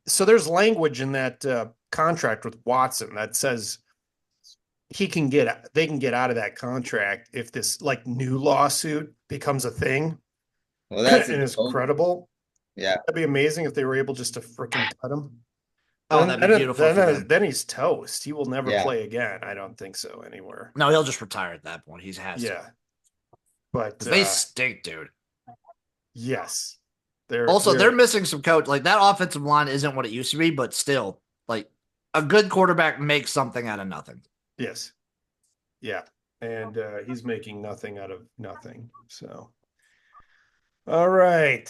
A: so there's language in that contract with Watson that says they can get out of that contract if this like new lawsuit becomes a thing.
C: Well, that's
A: and is credible.
C: Yeah.
A: That'd be amazing if they were able just to freaking cut him.
B: Oh, that'd be beautiful.
A: Then he's toast. He will never play again. I don't think so anywhere.
B: No, he'll just retire at that point. He has to.
A: But
B: they stink, dude.
A: Yes.
B: They're missing some coach. Like that offensive line isn't what it used to be, but still, like a good quarterback makes something out of nothing.
A: Yes. Yeah. And he's making nothing out of nothing. So all right.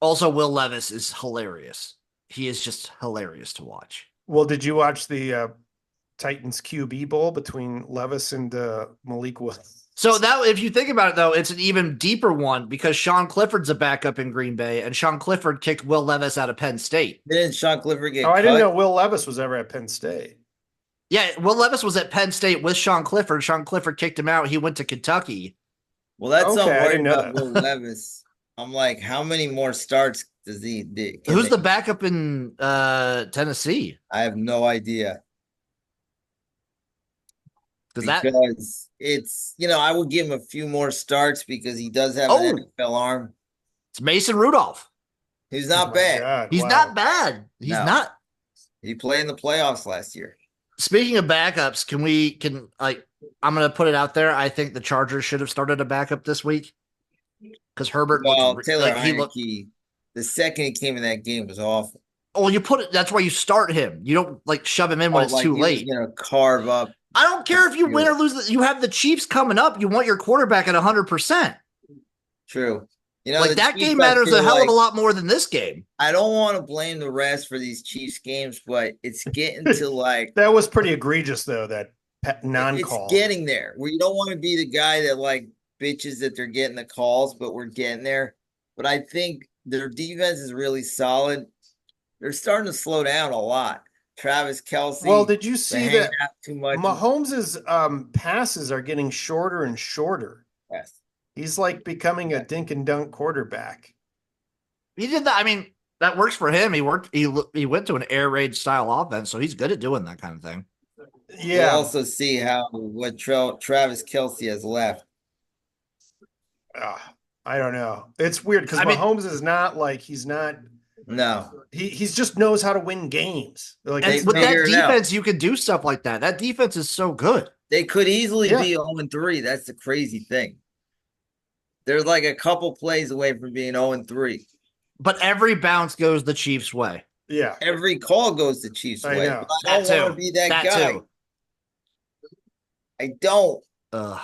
B: Also, Will Levis is hilarious. He is just hilarious to watch.
A: Well, did you watch the Titans QB Bowl between Levis and Malik Willis?
B: So that, if you think about it, though, it's an even deeper one because Sean Clifford's a backup in Green Bay, and Sean Clifford kicked Will Levis out of Penn State.
C: Didn't Sean Clifford get
A: cut? I didn't know Will Levis was ever at Penn State.
B: Yeah, Will Levis was at Penn State with Sean Clifford. Sean Clifford kicked him out. He went to Kentucky.
C: Well, that's what I'm
A: Okay, I
C: worried
A: didn't know
C: about Will
A: that.
C: Levis. I'm like, how many more starts does can
B: Who's
C: they?
B: the backup in Tennessee?
C: I have no idea
B: Because that
C: because I would give him a few more starts because he does have an
B: oh,
C: NFL arm.
B: it's Mason Rudolph.
C: He's
A: Oh
C: not
A: my
C: bad.
A: God!
B: He's
A: Wow.
B: not bad. He's
C: No,
B: not.
C: he played in the playoffs last year.
B: Speaking of backups, can like I'm gonna put it out there. I think the Chargers should have started a backup this week because Herbert looked
C: Well, Taylor
B: like he looked.
C: Heineke, the second he came in that game was awful.
B: Oh, you put it. That's why you start him. You don't like shove him in when
C: Oh,
B: it's
C: like
B: too
C: he was
B: late.
C: gonna carve up
B: I don't
C: the
B: care if you win or
C: field.
B: lose. You have the Chiefs coming up. You want your quarterback at 100%.
C: True.
B: Like
C: The
B: that
C: Chiefs,
B: game
C: I
B: matters a
C: feel
B: hell of a
C: like
B: lot more than this game.
C: I don't want to blame the refs for these Chiefs games, but it's getting to like
A: That was pretty egregious, though. That
C: it's
A: non-call.
C: getting there where you don't want to be the guy that like bitches that they're getting the calls, but we're getting there. But I think their defense is really solid. They're starting to slow down a lot. Travis
A: Well,
C: Kelsey
A: did you
C: been
A: see
C: hanging
A: that
C: out too much.
A: Mahomes's passes are getting shorter and shorter?
C: Yes.
A: He's like becoming a dink and dunk quarterback.
B: He did that. I mean, that works for him. He went to an air raid style offense, so he's good at doing that kind of thing.
C: We'll
A: Yeah,
C: also see what Travis Kelsey has left.
A: uh, I don't know. It's weird because
B: I mean,
A: Mahomes is not like he's not.
C: No,
A: He's just knows how to win games. Like
B: and
C: they
A: it's
B: with
A: not.
B: that
C: figure it out.
B: defense, you can do stuff like that. That defense is so good.
C: They could easily
A: Yeah.
C: be 0-3. That's the crazy thing. They're like a couple plays away from being 0-3.
B: But every bounce goes the Chiefs' way.
A: Yeah,
C: Every call goes the Chiefs'
A: I
C: way.
A: know.
C: But I don't want to be that guy.
B: Too.
C: I don't.
B: Ugh.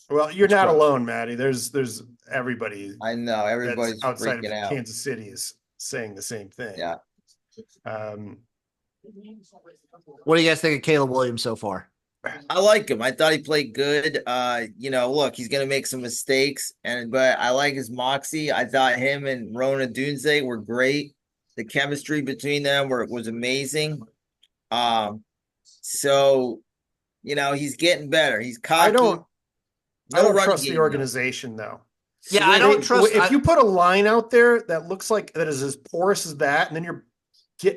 A: Well, you're
B: It's
A: not
B: gross.
A: alone, Maddie. There's everybody
C: I know
A: that's
C: everybody's
A: outside
C: freaking
A: of
C: out.
A: Kansas City is saying the same thing.
C: Yeah.
A: Um,
B: What do you guys think of Caleb Williams so far?
C: I like him. I thought he played good. Look, he's gonna make some mistakes, but I like his moxie. I thought him and Rona Dunze were great. The chemistry between them was amazing. So he's getting better. He's cocky.
A: I don't
C: running
A: trust the
C: game,
A: organization though.
B: Yeah, I don't trust.
A: If you put a line out there that looks like that is as porous as that, and then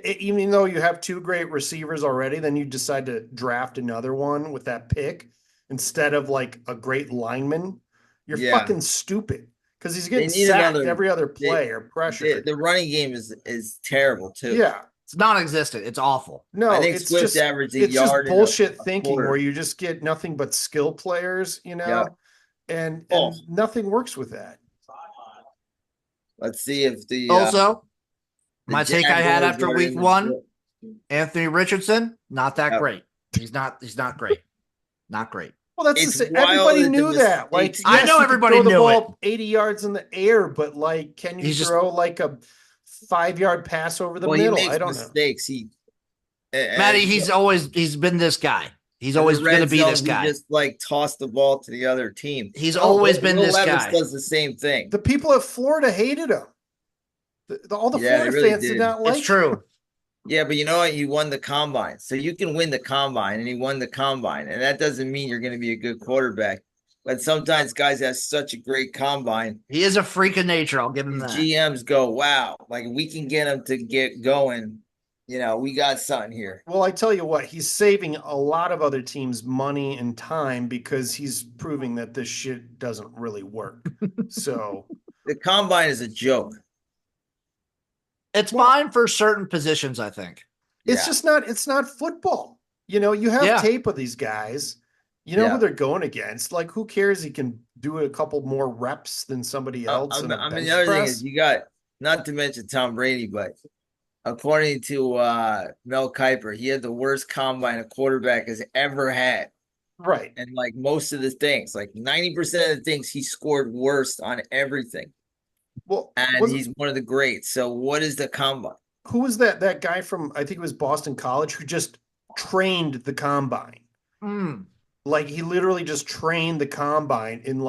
A: even though you have two great receivers already, then you decide to draft another one with that pick instead of like a great lineman, you're fucking stupid because he's getting sacked every other play or pressure.
C: The running game is terrible too.
A: Yeah.
B: It's non-existent. It's awful.
A: No,
C: I think
A: it's
C: Swift
A: just
C: averaged
A: it's just
C: yard
A: bullshit
C: a
A: thinking
C: quarter.
A: where you just get nothing but skill players,
C: Yeah.
A: and nothing works with that.
C: Let's see if the
B: my take I had after week one, Anthony Richardson, not that great. He's not great. Not great.
A: Well, that's the same. Everybody knew that. Like,
B: I know everybody
A: knew
B: knew
A: the
B: it.
A: ball 80 yards in the air, but like, can you throw like a 5-yard pass over the middle?
C: He makes
A: I don't
C: mistakes.
A: know.
B: Matty, he's been this guy. He's always going to be this guy.
C: He just like toss the ball to the other team.
B: He's always been this
C: Levis
B: guy.
C: Does the same thing.
A: The people at Florida hated him. All the Florida
C: really
A: fans did not like him.
B: It's true.
C: Yeah, but you know what? You won the combine. So you can win the combine, and he won the combine. And that doesn't mean you're going to be a good quarterback. But sometimes guys have such a great combine.
B: He is a freak of nature. I'll give him that.
C: GMs go, wow, like we can get him to get going. We got something here.
A: Well, I tell you what, he's saving a lot of other teams money and time because he's proving that this shit doesn't really work. So
C: the combine is a joke.
B: It's fine for certain positions, I think.
A: It's just not. It's not football. You have tape of these guys. You know who they're going against. Like, who cares? He can do a couple more reps than somebody else.
C: The other thing is you got, not to mention Tom Brady, but according to Mel Kiper, he had the worst combine a quarterback has ever had.
A: Right.
C: And like most of the things, like 90% of the things, he scored worst on everything.
A: Well,
C: and he's one of the greats. So what is the combine?
A: Who was that guy from, I think it was Boston College, who just trained the combine? Like, he literally just trained the combine and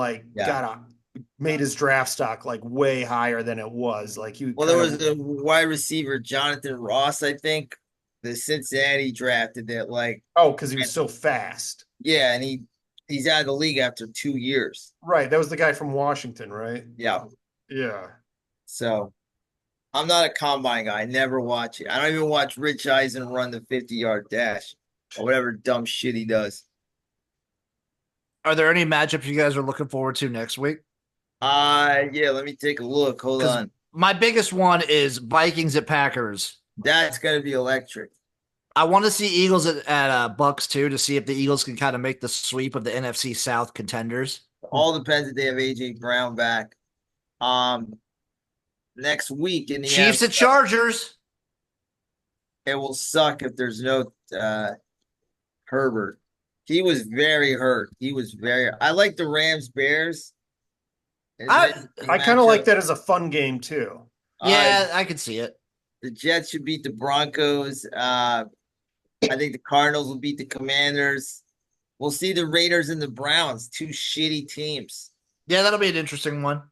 A: made his draft stock like way higher than it was. Like, there
C: was a wide receiver, Jonathan Ross, I think, the Cincinnati drafted that. Like,
A: because he was so fast.
C: Yeah, and He's out of the league after 2 years.
A: Right. That was the guy from Washington, right?
C: Yeah.
A: Yeah.
C: So I'm not a combine guy. I never watch it. I don't even watch Rich Eisen run the 50-yard dash or whatever dumb shit he does.
B: Are there any matchups you guys are looking forward to next week?
C: Yeah, let me take a look. Hold
B: Because
C: on.
B: my biggest one is Vikings at Packers.
C: That's gonna be electric.
B: I want to see Eagles at Bucks too to see if the Eagles can kind of make the sweep of the NFC South contenders.
C: All depends if they have AJ Brown back. Um, Next week in the
B: Chiefs at
C: NFL,
B: Chargers.
C: it will suck if there's no Herbert. He was very hurt. I like the Rams Bears.
B: I
A: I kind of like that as a fun game too.
B: Yeah, I could see it.
C: The Jets should beat the Broncos. I think the Cardinals will beat the Commanders. We'll see the Raiders and the Browns, two shitty teams.
B: Yeah, that'll be an interesting one.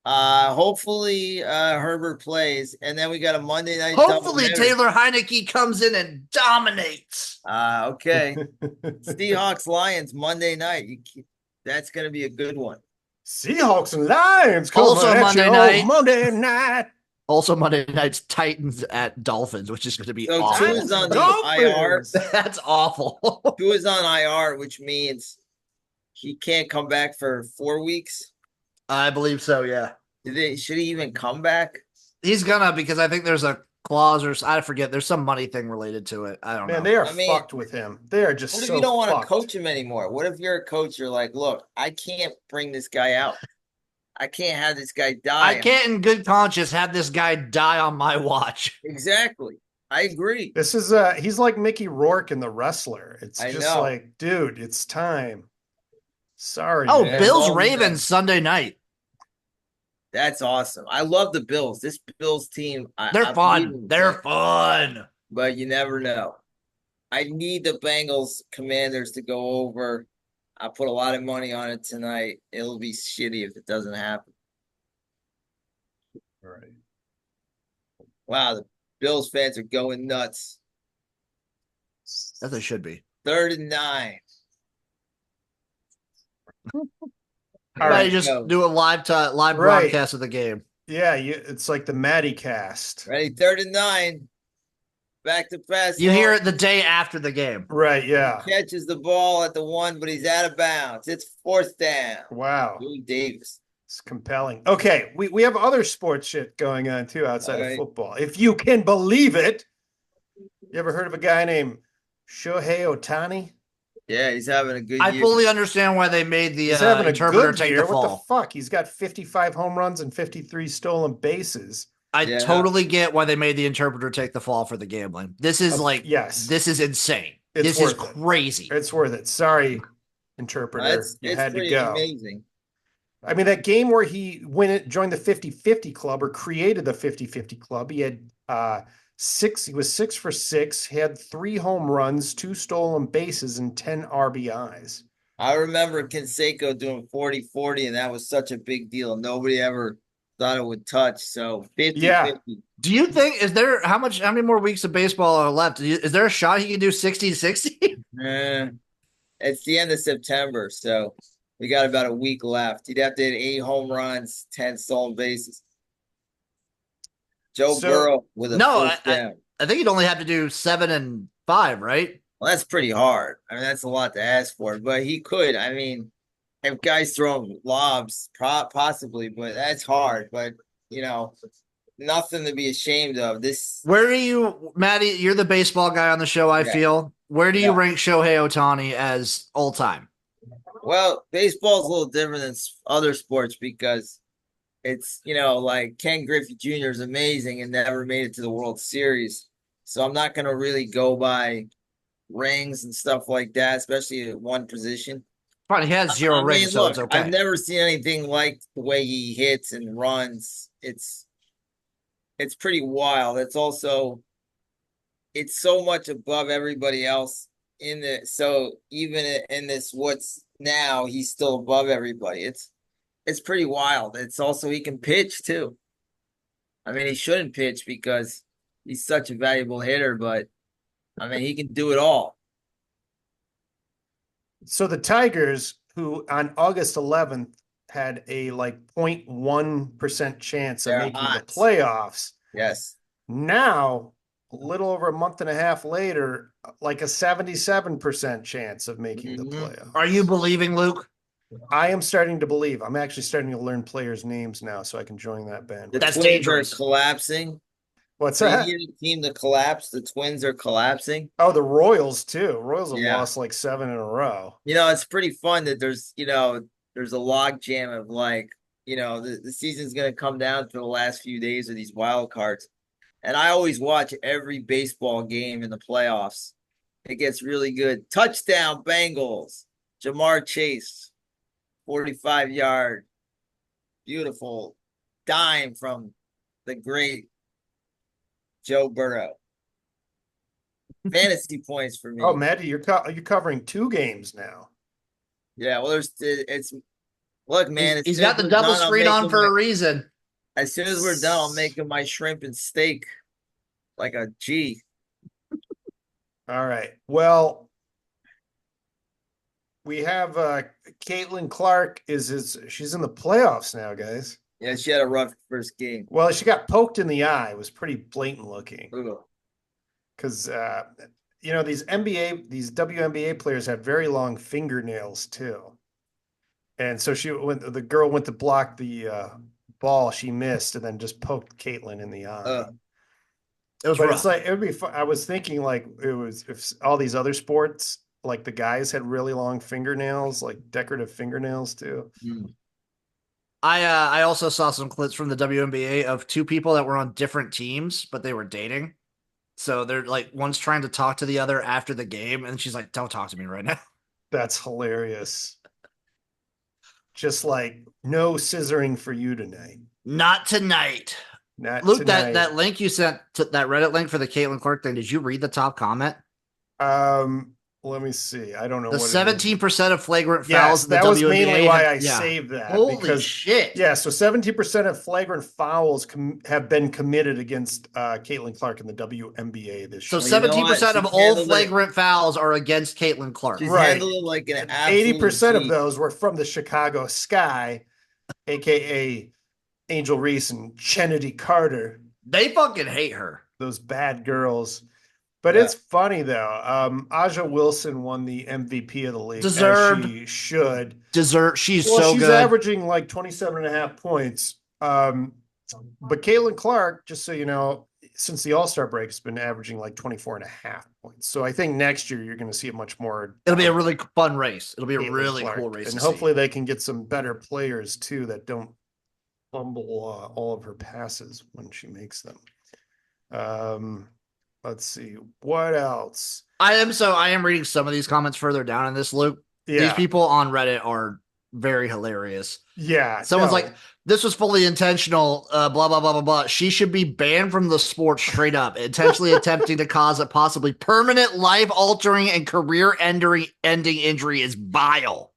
C: Hopefully Herbert plays, and then we got a Monday night.
B: Hopefully Taylor Heineke comes in and dominates.
C: Okay. Seahawks Lions Monday night. That's going to be a good one.
A: Seahawks and Lions
B: also Monday night.
A: Monday night.
B: Also Monday night's Titans at Dolphins, which is going to be
C: So
B: awful.
C: Tua's on the IR.
B: That's awful.
C: Tua's on IR, which means he can't come back for 4 weeks.
B: I believe so. Yeah.
C: Should he even come back?
B: He's gonna, because I think there's a clause or I forget. There's some money thing related to it. I don't know.
A: Man, they are fucked with him. They are just.
C: What if
A: so
C: you don't want
A: fucked.
C: to coach him anymore? What if you're a coach? You're like, look, I can't bring this guy out. I can't have this guy die.
B: I can't, in good conscience, have this guy die on my watch.
C: Exactly. I agree.
A: This is he's like Mickey Rourke in The Wrestler. It's
C: I
A: just
C: know.
A: like, dude, it's time. Sorry.
B: Oh,
A: man.
B: Bills
C: Well,
B: Ravens Sunday night.
C: That's awesome. I love the Bills. This Bills team,
B: They're
C: I
B: fun.
C: believe in
B: They're
C: them,
B: fun.
C: but you never know. I need the Bengals Commanders to go over. I put a lot of money on it tonight. It'll be shitty if it doesn't happen.
A: Right.
C: Wow, the Bills fans are going nuts.
B: As they should be.
C: 3rd and 9.
A: All
B: Right,
A: right.
B: just
C: go.
B: do a live broadcast of the game.
A: Yeah, it's like the Maddie cast.
C: Ready? 3rd and 9. Back to pass.
B: You hear it the day after the game.
A: Right, yeah.
C: Catches the ball at the 1, but he's out of bounds. It's 4th down.
A: Wow.
C: Louis Davis.
A: It's compelling. Okay, we have other sports shit going on too outside
C: All
A: of
C: right.
A: football. If you can believe it. You ever heard of a guy named Shohei Ohtani?
C: Yeah, he's having a good
B: I
C: year.
B: fully understand why they made the
A: He's having a
B: interpreter
A: good
B: take
A: year.
B: the
A: What the
B: fall.
A: fuck? He's got 55 home runs and 53 stolen bases.
B: I
C: Yeah.
B: totally get why they made the interpreter take the fall for the gambling. This is
A: yes.
B: this is insane.
A: It's
B: This is
A: worth it.
B: crazy.
A: It's worth it. Sorry, interpreter. You
C: It's
A: had to
C: pretty
A: go.
C: amazing.
A: I mean, that game where he joined the 50-50 club or created the 50-50 club, he had he was 6 for 6, he had 3 home runs, 2 stolen bases, and 10 RBIs.
C: I remember Canseco doing 40-40, and that was such a big deal. Nobody ever thought it would touch. So 50-50.
A: Yeah.
B: Do you think how many more weeks of baseball are left? Is there a shot he can do 60-60?
C: It's the end of September, so we got about a week left. He'd have to hit 8 home runs, 10 stolen bases. Joe Burrow with a first down.
B: I think you'd only have to do 7 and 5, right?
C: Well, that's pretty hard. I mean, that's a lot to ask for, but he could. I mean, if guys throw him lobs, possibly, but that's hard. But, nothing to be ashamed of.
B: Where do you, Maddie, you're the baseball guy on the show, I feel. Where do you rank Shohei Ohtani as all time?
C: Well, baseball's a little different than other sports because it's, like Ken Griffey Jr. is amazing and never made it to the World Series. So I'm not going to really go by rings and stuff like that, especially at one position.
B: Fine, he has 0 rings, so it's okay.
C: I've never seen anything like the way he hits and runs. It's pretty wild. It's so much above everybody else so even in this what's now, he's still above everybody. It's pretty wild. It's also he can pitch too. I mean, he shouldn't pitch because he's such a valuable hitter, but I mean, he can do it all.
A: So the Tigers, who on August 11th had a like 0.1% chance of
C: They're
A: making the
C: hot.
A: playoffs,
C: Yes.
A: now a little over a month and a half later, like a 77% chance of making the
C: Mhm.
B: Are you
A: playoffs.
B: believing, Luke?
A: I am starting to believe. I'm actually starting to learn players' names now so I can join that band.
C: The
B: That's
C: Twins are
B: dangerous.
C: collapsing.
A: What's
C: So you
A: that?
C: need a team to collapse. The Twins are collapsing.
A: Oh, the Royals too. Royals have
C: Yeah.
A: lost like 7 in a row.
C: It's pretty fun that there's a log jam of like, the season's going to come down to the last few days of these wild cards. And I always watch every baseball game in the playoffs. It gets really good. Touchdown, Bengals. Jamar Chase, 45-yard, beautiful dime from the great Joe Burrow. Fantasy points for
A: Oh,
C: me.
A: Maddie, you're covering 2 games now.
C: Yeah, well, it's look, man. As
B: He's
C: soon as
B: got the
C: we're
B: double
C: done,
B: screen on for a reason.
C: as soon as we're done, I'll make my shrimp and steak like a G.
A: All right. Well, we have Caitlin Clark she's in the playoffs now, guys.
C: Yeah, she had a rough first game.
A: Well, she got poked in the eye. It was pretty blatant looking
C: Ugh.
A: because these WNBA players have very long fingernails too. And so when the girl went to block the ball, she missed and then just poked Caitlin in the eye.
C: Ugh.
B: It was
A: But it's
B: rough.
A: like it would be fun. I was thinking like it was if all these other sports, like the guys had really long fingernails, like decorative fingernails too.
C: Mm.
B: I also saw some clips from the WNBA of two people that were on different teams, but they were dating. So they're like one's trying to talk to the other after the game, and she's like, "Don't talk to me right now."
A: That's hilarious. Just like no scissoring for you tonight.
B: Not tonight.
A: Not
B: Luke,
A: tonight.
B: that link you sent to that Reddit link for the Caitlin Clark thing, did you read the top comment?
A: Let me see. I don't know
B: The
A: what it is.
B: 17% of flagrant
A: Yes,
B: fouls in the
A: that was
B: WNBA.
A: mainly why I saved that.
B: Holy
A: because
B: shit.
A: Yeah, so 17% of flagrant fouls have been committed against Caitlin Clark in the WNBA this
B: So
A: year.
C: Well, you know what?
B: 17% of
C: She's
B: all
C: handled it.
B: flagrant fouls are against Caitlin Clark.
C: She's
A: Right.
C: handled it like an absolute
A: 80% of
C: G.
A: those were from the Chicago Sky, aka Angel Reese and Kennedy Carter,
B: They fucking hate her.
A: those bad girls. But
C: Yeah.
A: it's funny though. Aja Wilson won the MVP of the league,
B: Deserved.
A: as she should.
B: She's
A: Well,
B: so
A: she's
B: good.
A: averaging like 27 and a half points. But Caitlin Clark, just so you know, since the All-Star break, has been averaging like 24 and a half points. So I think next year you're going to see it much more.
B: It'll be a really fun race. It'll be a
A: Caitlin
B: really
A: Clark.
B: cool race.
A: And
B: to
A: hopefully
B: see.
A: they can get some better players too that don't fumble all of her passes when she makes them. Let's see. What else?
B: I am reading some of these comments further down in this, Luke.
A: Yeah.
B: These people on Reddit are very hilarious.
A: Yeah.
B: Someone's like, this was fully intentional, blah, blah, blah, blah, blah. She should be banned from the sport straight up, intentionally attempting to cause a possibly permanent, life-altering, and career-ending injury is vile.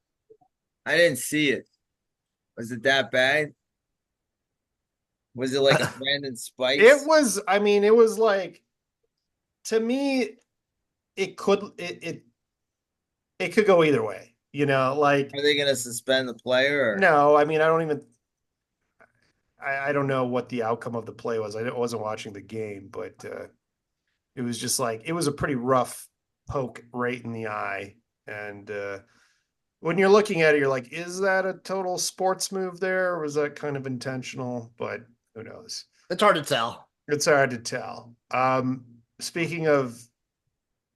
C: I didn't see it. Was it that bad? Was it like a Brandon Spikes?
A: It was like, to me, it could go either way. Like,
C: Are they going to suspend the player? Or?
A: no, I don't know what the outcome of the play was. I wasn't watching the game, but it was just like, it was a pretty rough poke right in the eye. And when you're looking at it, you're like, is that a total sports move there? Or was that kind of intentional? But who knows?
B: It's hard to tell.
A: It's hard to tell. Speaking of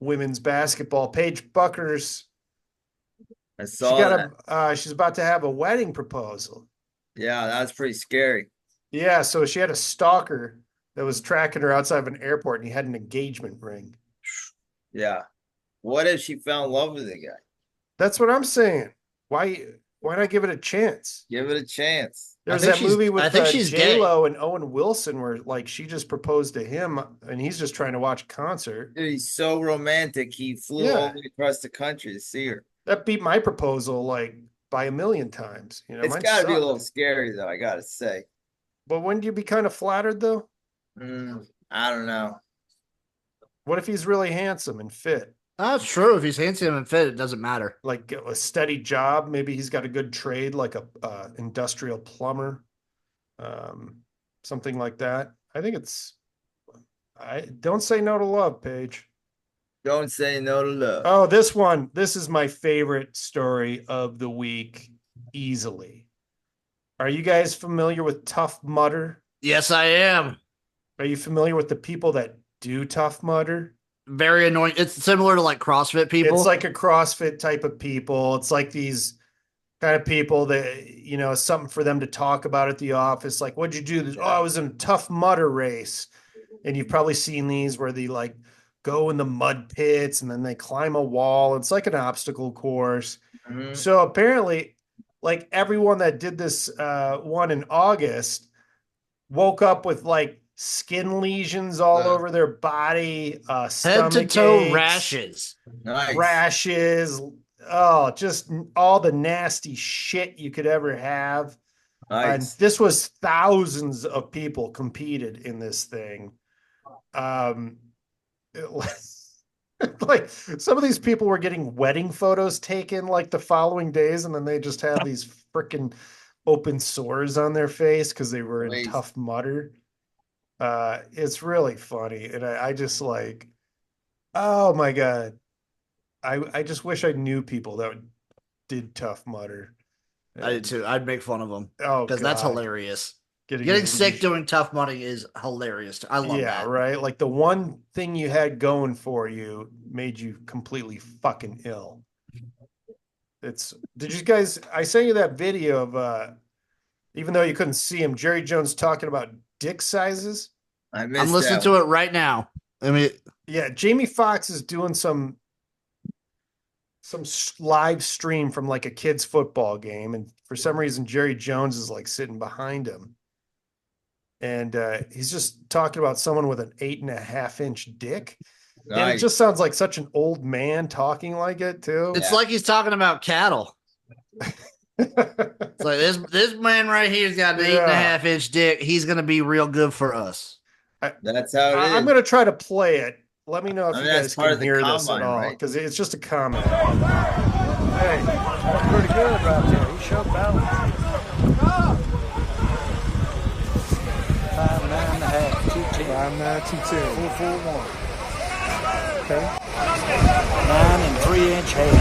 A: women's basketball, Paige Buckers,
C: I saw that.
A: She's about to have a wedding proposal.
C: Yeah, that was pretty scary.
A: Yeah, so she had a stalker that was tracking her outside of an airport, and he had an engagement ring.
C: Yeah. What if she fell in love with the guy?
A: That's what I'm saying. Why not give it a chance?
C: Give it a chance.
A: There's that movie with
B: she's
A: J-Lo and Owen Wilson where like she just proposed to him and he's just trying to watch a concert.
C: Dude, he's so romantic. He flew all the way across the country to see her.
A: That beat my proposal like by a million times.
C: It's got to be a little scary though, I got to say.
A: But wouldn't you be kind of flattered though?
C: I don't know.
A: What if he's really handsome and fit?
B: That's true. If he's handsome and fit, it doesn't matter.
A: Like a steady job. Maybe he's got a good trade, like a industrial plumber, um, something like that. I think it's. I don't say no to love, Paige.
C: Don't say no to love.
A: Oh, this one. This is my favorite story of the week, easily. Are you guys familiar with Tough Mudder?
B: Yes, I am.
A: Are you familiar with the people that do Tough Mudder?
B: Very annoying. It's similar to like CrossFit people.
A: It's like a CrossFit type of people. It's like these kind of people that, something for them to talk about at the office. Like, what'd you do? Oh, I was in a Tough Mudder race. And you've probably seen these where they like go in the mud pits and then they climb a wall. It's like an obstacle course.
C: Mhm.
A: So apparently, like everyone that did this one in August woke up with like skin lesions all over their body,
B: Head to
A: stomach
B: toe
A: aches,
B: rashes.
C: Nice.
A: rashes. Oh, just all the nasty shit you could ever have. And
C: Nice.
A: this was thousands of people competed in this thing. It was, like some of these people were getting wedding photos taken like the following days, and then they just had these freaking open sores on their face because they were in
C: Amazing.
A: Tough Mudder. It's really funny, and I just like, oh my god, I just wish I knew people that did Tough Mudder.
B: I did too. I'd make fun of them
A: Oh,
B: because that's
A: God.
B: hilarious.
A: Getting
B: Getting sick
A: lesion-
B: doing tough money is hilarious. I love
A: yeah,
B: that.
A: right. Like the one thing you had going for you made you completely fucking ill. Did you guys, I sent you that video of even though you couldn't see him, Jerry Jones talking about dick sizes.
C: I
B: I'm
C: missed
B: listening
C: that
B: to
C: one.
B: it right now. I mean,
A: Yeah, Jamie Foxx is doing some live stream from like a kid's football game, and for some reason Jerry Jones is like sitting behind him. And he's just talking about someone with an 8.5-inch dick. And it
C: Nice.
A: just sounds like such an old man talking like it too.
B: it's
C: Yeah.
B: like he's talking about cattle. It's like this man right here's got an
A: Yeah.
B: 8.5-inch dick. He's gonna be real good for us.
C: That's how it is.
A: I'm gonna try to play it. Let me know if
C: I mean,
A: you
C: that's
A: guys
C: part
A: can
C: of the
A: hear this at
C: combine,
A: all,
C: right?
A: because it's just a comment. Hey, that's pretty good right there. He showed balance.
D: 5'9.5", 210.
A: 5'9", 210.
D: 441.
A: Okay.
D: 9 3" hair.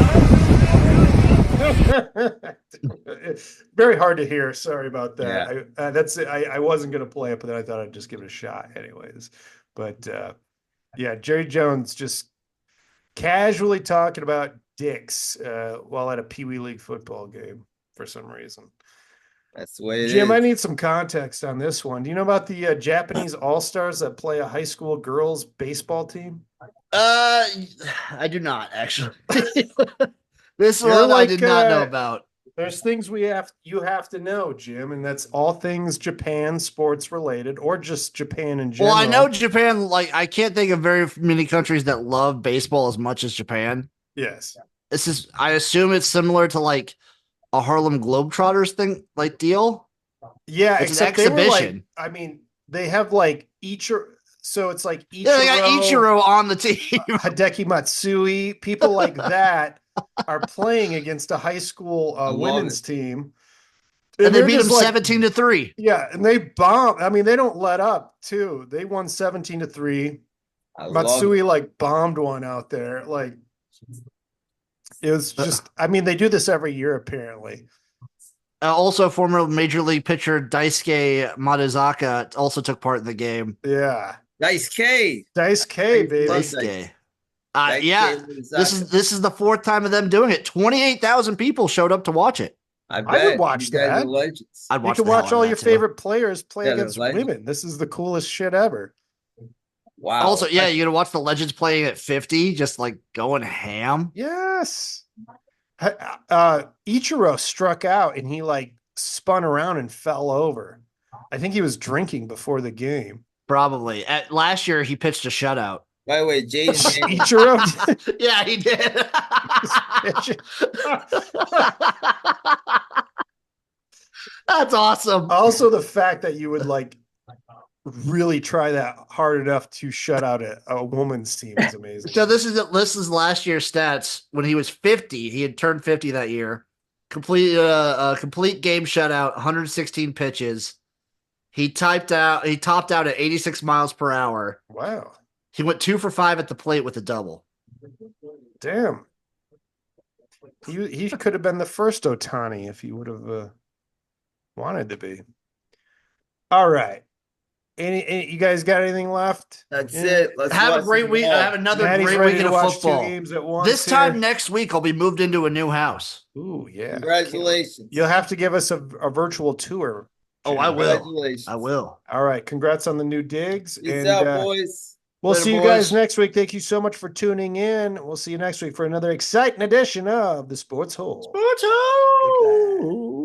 A: Very hard to hear. Sorry about that.
C: Yeah.
A: I wasn't gonna play it, but then I thought I'd just give it a shot anyways. But yeah, Jerry Jones just casually talking about dicks while at a Pee Wee League football game for some reason.
C: That's the way it
A: Jim,
C: is.
A: I need some context on this one. Do you know about the Japanese All-Stars that play a high school girls baseball team?
B: I do not actually. This
A: You're
B: one I
A: like,
B: did not know about.
A: There's things you have to know, Jim, and that's all things Japan sports related, or just Japan in general.
B: Well, I know Japan. Like, I can't think of very many countries that love baseball as much as Japan.
A: Yes.
B: This is, I assume it's similar to like a Harlem Globetrotters thing, like deal.
A: Yeah,
B: It's an
A: except they were like,
B: exhibition.
A: I mean, they have like so it's like Ichiro,
B: Yeah, they got Ichiro on the team.
A: Hideki Matsui, people like that are playing against a high school women's team.
B: And they
A: they're
B: beat
A: just
B: them
A: like,
B: 17-3.
A: Yeah, and they bomb. I mean, they don't let up too. They won 17-3. Matsui like bombed one out there. Like it was just, I mean, they do this every year apparently.
B: Also, former Major League pitcher Daisuke Matsuzaka also took part in the game.
A: Yeah.
C: Dice K.
A: Dice K, baby.
B: Daisuke.
C: Dice
B: Yeah,
C: K.
B: this is the fourth time of them doing it. 28,000 people showed up to watch it.
C: I
A: would watch
C: You guys
A: that.
C: are legends.
B: I'd
A: You
B: watch
A: can
B: the hell
A: watch
B: out of
A: all
B: that
A: your
B: too.
A: favorite players play
C: Yeah, they're
A: against
C: legends.
A: women. This is the coolest shit ever.
C: Wow.
B: Also, yeah, you're gonna watch the legends playing at 50, just like going ham.
A: Yes. Ichiro struck out and he like spun around and fell over. I think he was drinking before the game.
B: Probably. Last year, he pitched a shutout.
C: By the way, Jaden Daniels,
A: Ichiro.
B: Yeah, he did.
A: Oh.
B: That's awesome.
A: Also, the fact that you would like really try that hard enough to shut out a woman's team is amazing.
B: So this is last year's stats. When he was 50, he had turned 50 that year. Complete a complete game shutout, 116 pitches. He topped out at 86 miles per hour.
A: Wow.
B: He went 2 for 5 at the plate with a double.
A: Damn. He could have been the first Otani if he would have wanted to be. All right. Any you guys got anything left?
C: That's it. Let's
B: Have a
C: watch
B: great
C: some
B: week.
C: ball.
B: Have another
A: Maddie's
B: great
A: ready
B: weekend
A: to
B: of
A: watch
B: football.
A: 2 games at once.
B: This time
A: here.
B: next week, I'll be moved into a new house.
A: Ooh, yeah.
C: Congratulations.
A: You'll have to give us a virtual tour.
B: Oh,
A: Jim.
B: I will.
C: Congratulations.
B: I will.
A: All right. Congrats on the new digs.
C: Peace
A: and
C: out, boys.
A: we'll
B: Later,
A: see you
B: boys.
A: guys next week. Thank you so much for tuning in. We'll see you next week for another exciting edition of the Sports Hole.
B: Sports Hole!